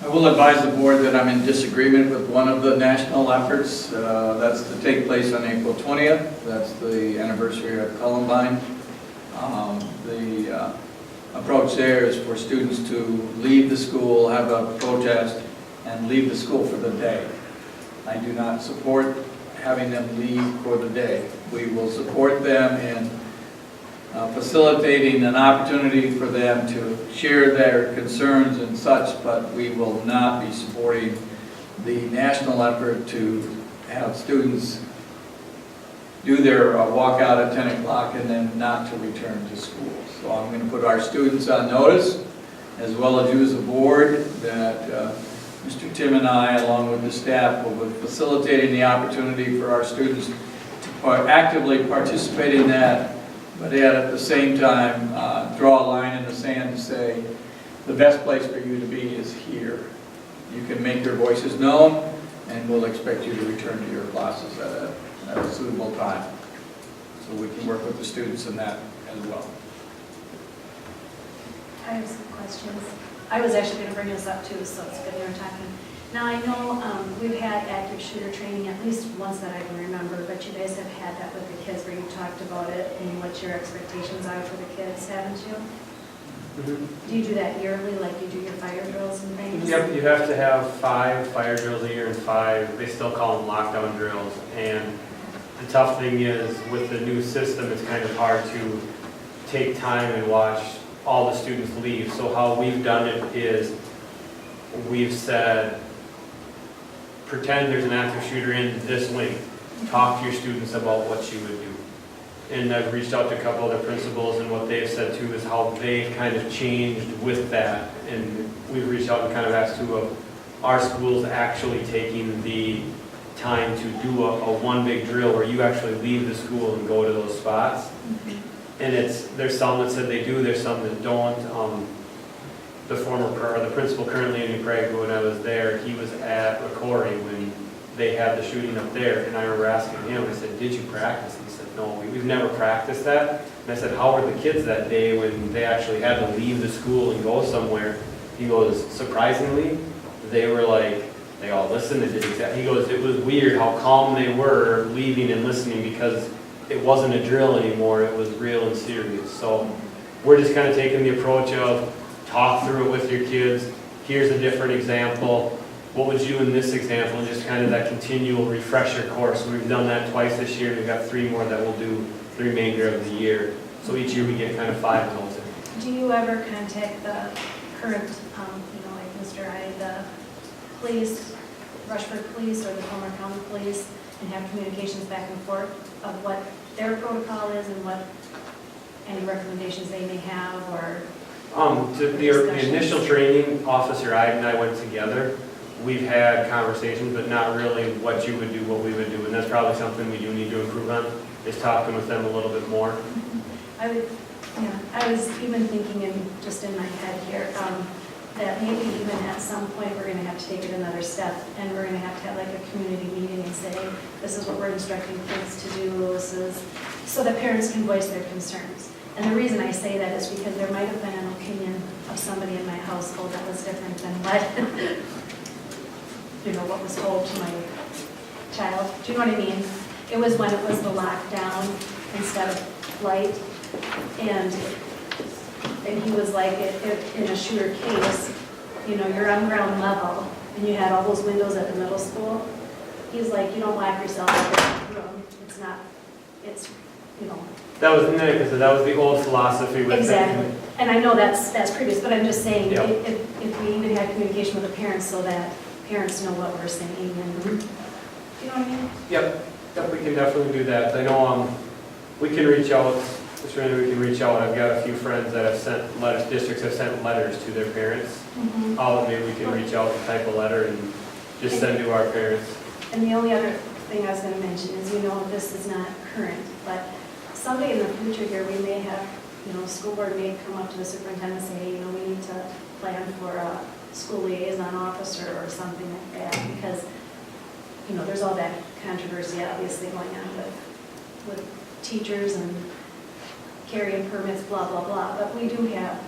I will advise the board that I'm in disagreement with one of the national efforts. That's to take place on April 20th. That's the anniversary of Columbine. The approach there is for students to leave the school, have a protest, and leave the school for the day. I do not support having them leave for the day. We will support them in facilitating an opportunity for them to share their concerns and such, but we will not be supporting the national effort to have students do their walkout at 10 o'clock and then not to return to school. So I'm going to put our students on notice, as well as you as a board, that Mr. Tim and I, along with the staff, will be facilitating the opportunity for our students to actively participate in that, but yet at the same time draw a line in the sand and say, the best place for you to be is here. You can make your voices known, and we'll expect you to return to your classes at a suitable time. So we can work with the students in that as well. I have some questions. I was actually going to bring this up too, so it's good you're talking. Now, I know we've had active shooter training at least once that I can remember, but you guys have had that with the kids where you talked about it and what your expectations are for the kids, haven't you? Mm-hmm. Do you do that yearly, like you do your fire drills and things? Yep, you have to have 5 fire drills a year and 5, they still call them lockdown drills. And the tough thing is, with the new system, it's kind of hard to take time and watch all the students leave. So how we've done it is, we've said, pretend there's an active shooter in this wing. Talk to your students about what you would do. And I've reached out to a couple other principals, and what they've said too is how they've kind of changed with that. And we've reached out and kind of asked 2 of our schools actually taking the time to do a one big drill where you actually leave the school and go to those spots. And there's some that said they do, there's some that don't. The principal currently in New Prague, when I was there, he was at Rocori when they had the shooting up there, and I remember asking him, I said, did you practice? And he said, no, we've never practiced that. And I said, how were the kids that day when they actually had to leave the school and go somewhere? He goes, surprisingly, they were like, they all listened and did exactly. He goes, it was weird how calm they were leaving and listening, because it wasn't a drill anymore, it was real and serious. So we're just kind of taking the approach of talk through it with your kids. Here's a different example. What would you in this example? And just kind of that continual refresher course. We've done that twice this year. We've got 3 more that we'll do the remainder of the year. So each year we get kind of 5 of those in. Do you ever contact the current, like Mr. I, the police, Rushford Police or the Palmer County Police, and have communications back and forth of what their protocol is and what any recommendations they may have, or? To the initial training, Officer Ide and I went together. We've had conversations, but not really what you would do, what we would do, and that's probably something we do need to improve on, is talking with them a little bit more. I was even thinking just in my head here, that maybe even at some point, we're going to have to take it another step, and we're going to have like a community meeting and say, this is what we're instructing kids to do, this is, so that parents can voice their concerns. And the reason I say that is because there might have been an opinion of somebody in my household that was different than what, what was told to my child. Do you know what I mean? It was when it was the lockdown instead of flight, and he was like, in a shooter case, you're on ground level, and you had all those windows at the middle school. He's like, you don't lock yourself up in the room. It's not, it's. That was because that was the old philosophy with exactly. And I know that's previous, but I'm just saying, yep. if we even had communication with the parents so that parents know what we're saying, and do you know what I mean? Yep, we can definitely do that. I know we can reach out, Mr. Randy, we can reach out. I've got a few friends that have sent letters, districts have sent letters to their parents. Maybe we can reach out and type a letter and just send to our parents. And the only other thing I was going to mention is, this is not current, but someday in the future here, we may have school board may come up to the superintendent and say, hey, we need to plan for a school liaison officer or something like that, because, there's all that controversy obviously going on with teachers and carrying permits, blah, blah, blah. But we do have,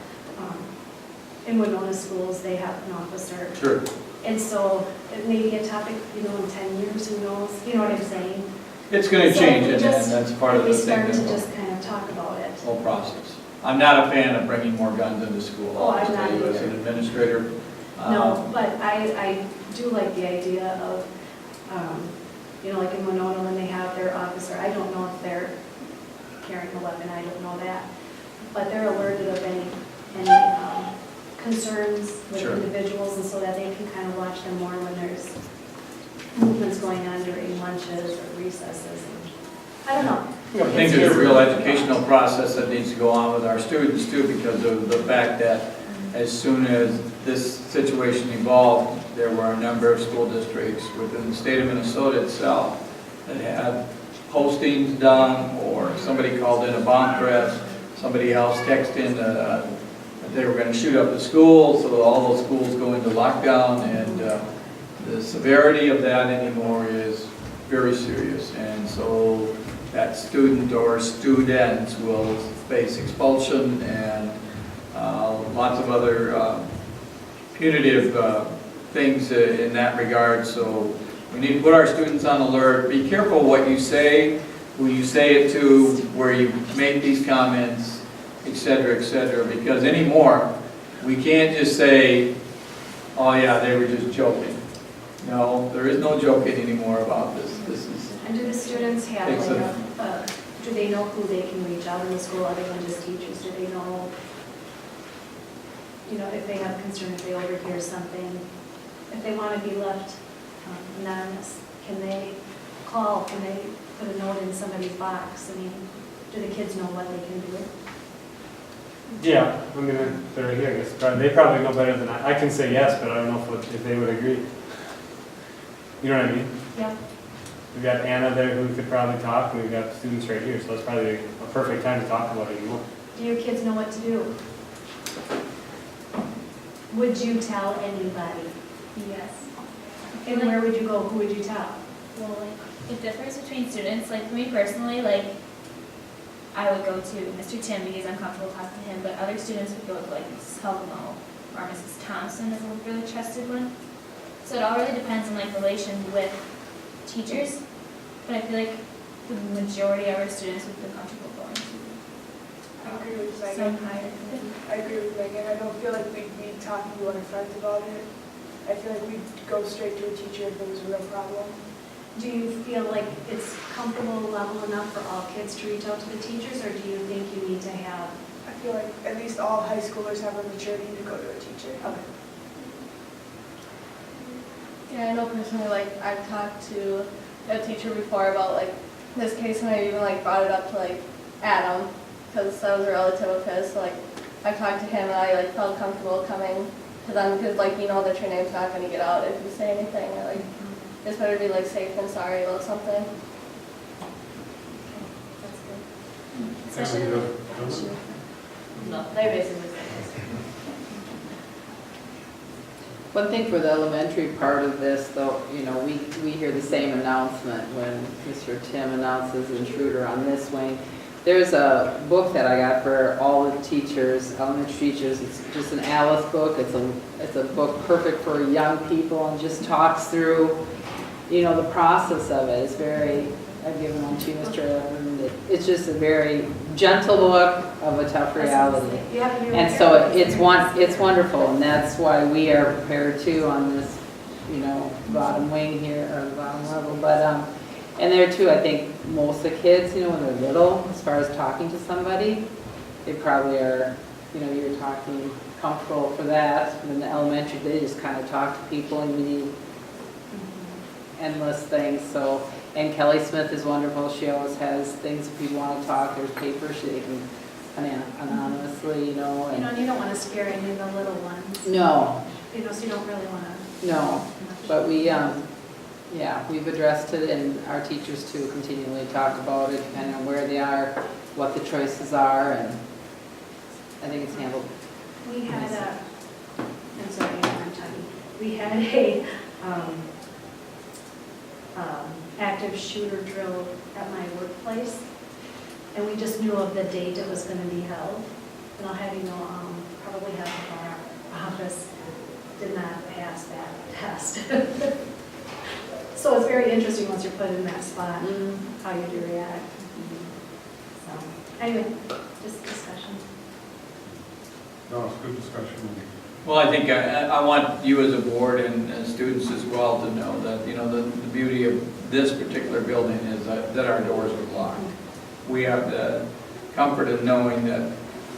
in Winona schools, they have an officer. Sure. And so it may be a topic, in 10 years, who knows? You know what I'm saying? It's going to So change, we and just- that's part of the We thing. start to that just kind of talk about it. whole process. I'm not a fan of bringing more guns into school. Oh, I'm I'll not tell you, as either. an administrator. No, but I do like the idea of, like in Winona, when they have their officer, I don't know if they're carrying a weapon, I don't know that. But they're alerted of any concerns with Sure. individuals, and so that they can kind of watch them more when there's movements going on during lunches or recesses. I don't know. I think there's a real educational process that needs to go on with our students too, because of the fact that as soon as this situation evolved, there were a number of school districts within the state of Minnesota itself that had postings done, or somebody called in a bomb threat, somebody else texted in that they were going to shoot up the school, so all those schools go into lockdown, and the severity of that anymore is very serious, and so that student or students will face expulsion and lots of other punitive things in that regard. So we need to put our students on alert. Be careful what you say, who you say it to, where you make these comments, et cetera, because anymore, we can't just say, oh yeah, they were just joking. No, there is no joking anymore about this. This is, And do the students have, It's do they know who they can reach out in the school other than just teachers? Do they know, if they have concern, if they overhear something, if they want to be left anonymous, can they call, can they put a note in somebody's box? I mean, do the kids know what they can do? Yeah, I mean, they're right here, I guess. They probably know better than I can say yes, but I don't know if they would agree. You know what I mean? Yep. We've got Anna there who could probably talk, and we've got students right here, so it's probably a perfect time to talk about it more. Do your kids know what to do? Would you tell anybody? Yes. And where would you go? Who would you tell? Well, it differs between students. Like for me personally, I would go to Mr. Tim because I'm comfortable talking to him, but other students would go to Mrs. Helgamo or Mrs. Thompson is a really trusted one. So it all really depends on relation with teachers, but I feel like the majority of our students would feel comfortable going to I agree with some Megan. higher. I agree with Megan. I don't feel like we'd be talking to our friends about it. I feel like we'd go straight to a teacher if there was a real problem. Do you feel like it's comfortable level enough for all kids to reach out to the teachers, or do you think you need to have? I feel like at least all high schoolers have a maturity to go to a teacher. Okay. Yeah, I know personally, I've talked to a teacher before about, this case, and I even, brought it up to, Adam, because I was a relative of his, so, I talked to him, and I, felt comfortable coming to them, because, that your name's not going to get out if you say anything, or, it's better to be, safe than sorry about something. That's good. Especially, No, they basically say this. One thing for the elementary part of this, though, we hear the same announcement when Mr. Tim announces intruder on this wing. There's a book that I got for all the teachers, elementary teachers. It's just an Alice book. It's a book perfect for young people and just talks through, the process of it. It's very, I've given one to you, Mr. Evans. It's just a very gentle book of a tough reality. And so it's wonderful, and that's why we are prepared too on this, bottom wing here, or the bottom level. But, and there too, I think most of the kids, when they're little, as far as talking to somebody, they probably are, you're talking comfortable for that. And in the elementary, they just kind of talk to people, and you need endless things. So, and Kelly Smith is wonderful. She always has things if people want to talk. There's papers they can anonymously, And you don't want to scare any of the little ones. No. So you don't really want to. No, but we've addressed it, and our teachers too continually talk about it, depending on where they are, what the choices are, and I think it's handled. We had a, I'm sorry, I'm talking. We had a active shooter drill at my workplace, and we just knew of the date it was going to be held. And I'll have you know, probably half of our office did not pass that test. So it's very interesting once you're put in that spot, how you do react. So, anyway, just discussion. No, it's a good discussion. Well, I think I want you as a board and students as well to know that, you know, the beauty of this particular building is that our doors are locked. We have the comfort of knowing that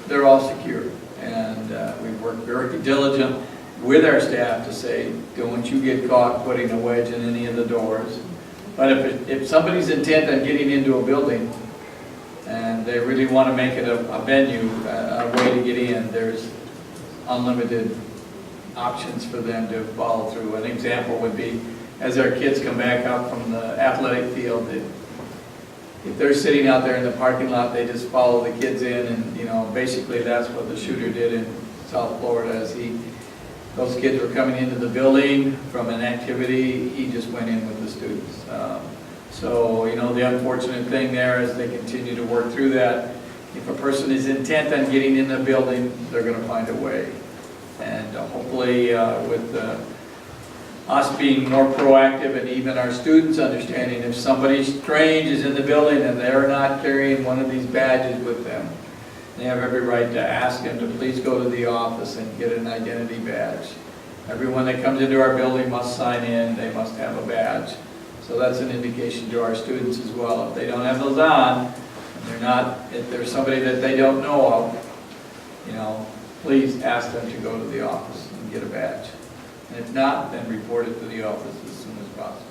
they're all secure, and we work very diligent with our staff to say, don't you get caught putting a wedge in any of the doors. But if somebody's intent on getting into a building and they really want to make it a venue, a way to get in, there's unlimited options for them to follow through. An example would be, as our kids come back up from the athletic field, if they're sitting out there in the parking lot, they just follow the kids in, and you know, basically that's what the shooter did in South Florida. As those kids were coming into the building from an activity, he just went in with the students. So, you know, the unfortunate thing there is they continue to work through that. If a person is intent on getting in the building, they're going to find a way. And hopefully with us being more proactive and even our students understanding if somebody strange is in the building and they're not carrying one of these badges with them, they have every right to ask them to please go to the office and get an identity badge. Everyone that comes into our building must sign in, they must have a badge. So that's an indication to our students as well. If they don't have those on, if there's somebody that they don't know of, you know, please ask them to go to the office and get a badge. And if not, then report it to the office as soon as possible.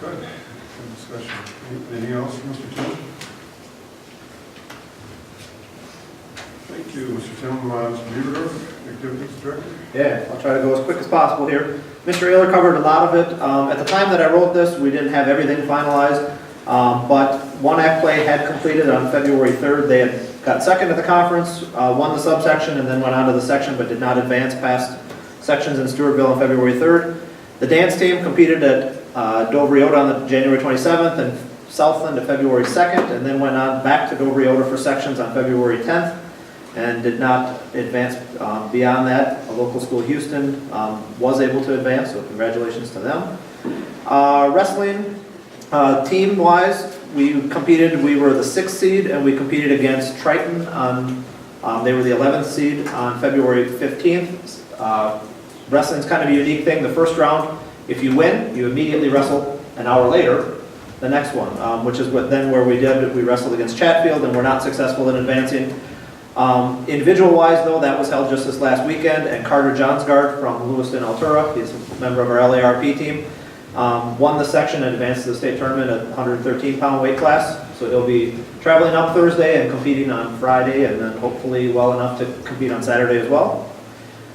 Good. Good discussion. Anything else, Mr. Tim? Thank you, Mr. Tim. Mr. Beaverdorf, Activities Director. Yeah, I'll try to go as quick as possible here. Mr. Ayler covered a lot of it. At the time that I wrote this, we didn't have everything finalized, but one act play had completed on February 3rd. They had got second at the conference, won the subsection, and then went on to the section, but did not advance past sections in Stewartville on February 3rd. The dance team competed at Dover Yoda on January 27th and Southland at February 2nd, and then went on back to Dover Yoda for sections on February 10th, and did not advance beyond that. A local school, Houston, was able to advance, so congratulations to them. Wrestling, team-wise, we were the 6th seed, and we competed against Triton on, they were the 11th seed on February 15th. Wrestling's kind of a unique thing. The first round, if you win, you immediately wrestle an hour later the next one, which is where we wrestled against Chatfield, and we're not successful in advancing. Individual-wise, though, that was held just this last weekend, and Carter Johnsgaard from Lewiston Altura, he's a member of our LARP team, won the section and advanced to the state tournament at 113-pound weight class. So he'll be traveling up Thursday and competing on Friday, and then hopefully well enough to compete on Saturday as well.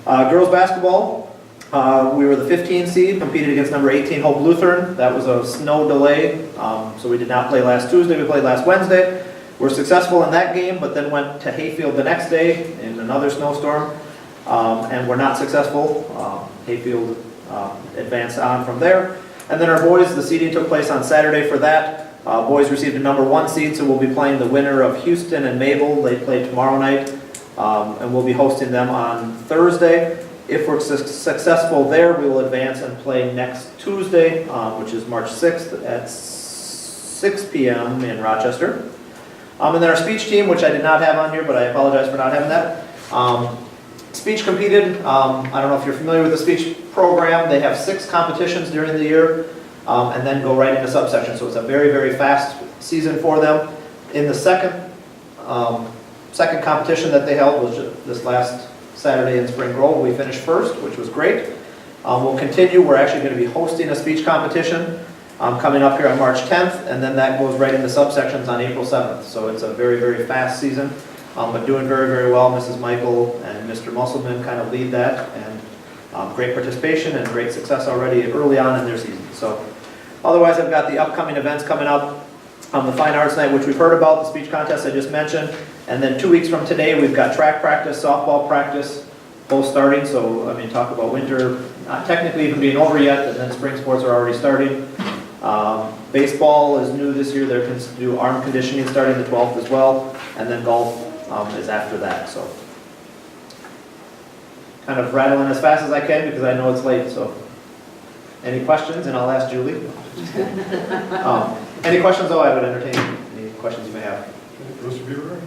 Girls basketball, we were the 15 seed, competed against number 18 Hope Lutheran. That was a snow delay, so we did not play last Tuesday, we played last Wednesday. We're successful in that game, but then went to Hayfield the next day in another snowstorm, and we're not successful. Hayfield advanced on from there. And then our boys, the seeding took place on Saturday for that. Boys received a number 1 seed, so we'll be playing the winner of Houston and Mabel. They play tomorrow night, and we'll be hosting them on Thursday. If we're successful there, we will advance and play next Tuesday, which is March 6th at 6 p.m. in Rochester. And then our speech team, which I did not have on here, but I apologize for not having that. Speech competed. I don't know if you're familiar with the speech program. They have 6 competitions during the year, and then go right into subsection. So it's a very, very fast season for them. In the second competition that they held was just this last Saturday in Spring Grove. We finished first, which was great. We'll continue. We're actually going to be hosting a speech competition coming up here on March 10th, and then that goes right into subsections on April 7th. So it's a very, very fast season, but doing very, very well. Mrs. Michael and Mr. Musselman kind of lead that, and great participation and great success already early on in their season. So otherwise, I've got the upcoming events coming up. The Fine Arts Night, which we've heard about, the speech contest I just mentioned. And then 2 weeks from today, we've got track practice, softball practice, both starting. So, I mean, talk about winter not technically even being over yet, and then spring sports are already starting. Baseball is new this year. They're going to do arm conditioning starting the 12th as well. And then golf is after that. So, kind of rattling as fast as I can because I know it's late. So, any questions? And I'll ask Julie. Any questions, though? I would entertain any questions you may have. Mr. Beaver?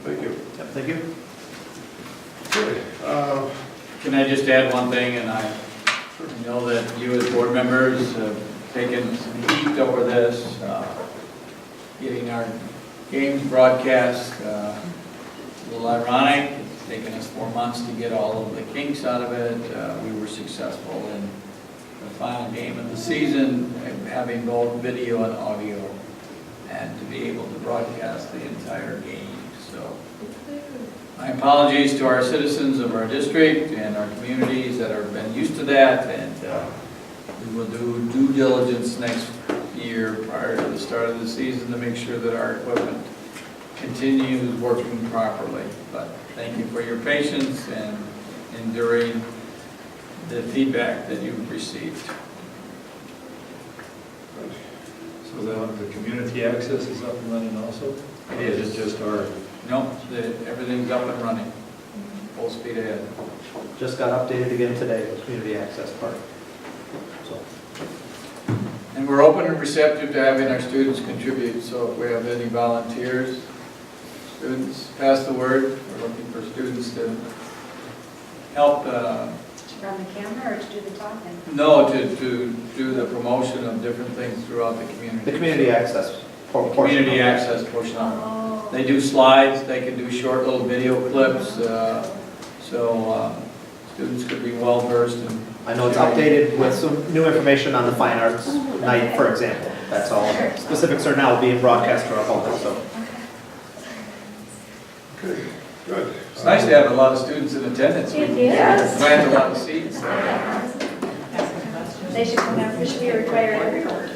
Thank you. Yep, thank you. Okay, Can I just add one thing, and I know that you as board members have taken some heat over this, getting our games broadcast, a little ironic. It's taken us 4 months to get all of the kinks out of it. We were successful in the final game of the season, having both video and audio, and to be able to broadcast the entire game. So, my apologies to our citizens of our district and our communities that have been used to that, and we will do due diligence next year prior to the start of the season to make sure that our equipment continues working properly. But thank you for your patience and enduring the feedback that you've received. So the community access is up and running also? It is. It's just our... No, everything's up and running, full speed ahead. Just got updated again today, the community access part. So, And we're open and receptive to having our students contribute, so if we have any volunteers, students, pass the word. We're looking for students to help, To run the camera or to do the talking? no, to do the promotion of different things throughout the community. the community access portion. Community access portion of it. They do slides, they can do short little video clips, so students could be well versed in. I know it's updated with some new information on the Fine Arts Night, for example. That's all. Specifics are now being broadcast to our public, so. okay, good. It's nice to have a lot of students in attendance. We Yes. plant a lot of seeds. They should come out, it should be required everywhere.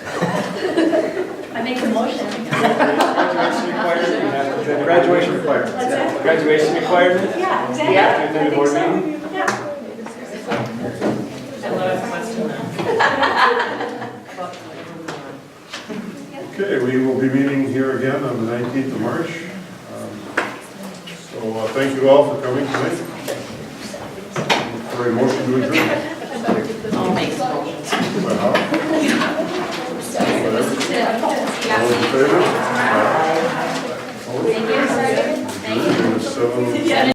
I make the motion. Graduation requirement? Graduation requirements. What's that? Graduation requirement? Yeah, exactly. Yeah, I within the think board so. meeting? Yeah. I love a question Okay, we will be meeting here again on the 19th of March. So thank you all for coming tonight. For a motion to adjourn. I'll make the motion. Well, all in favor? Thank you, Sergeant. Thank you. Seven.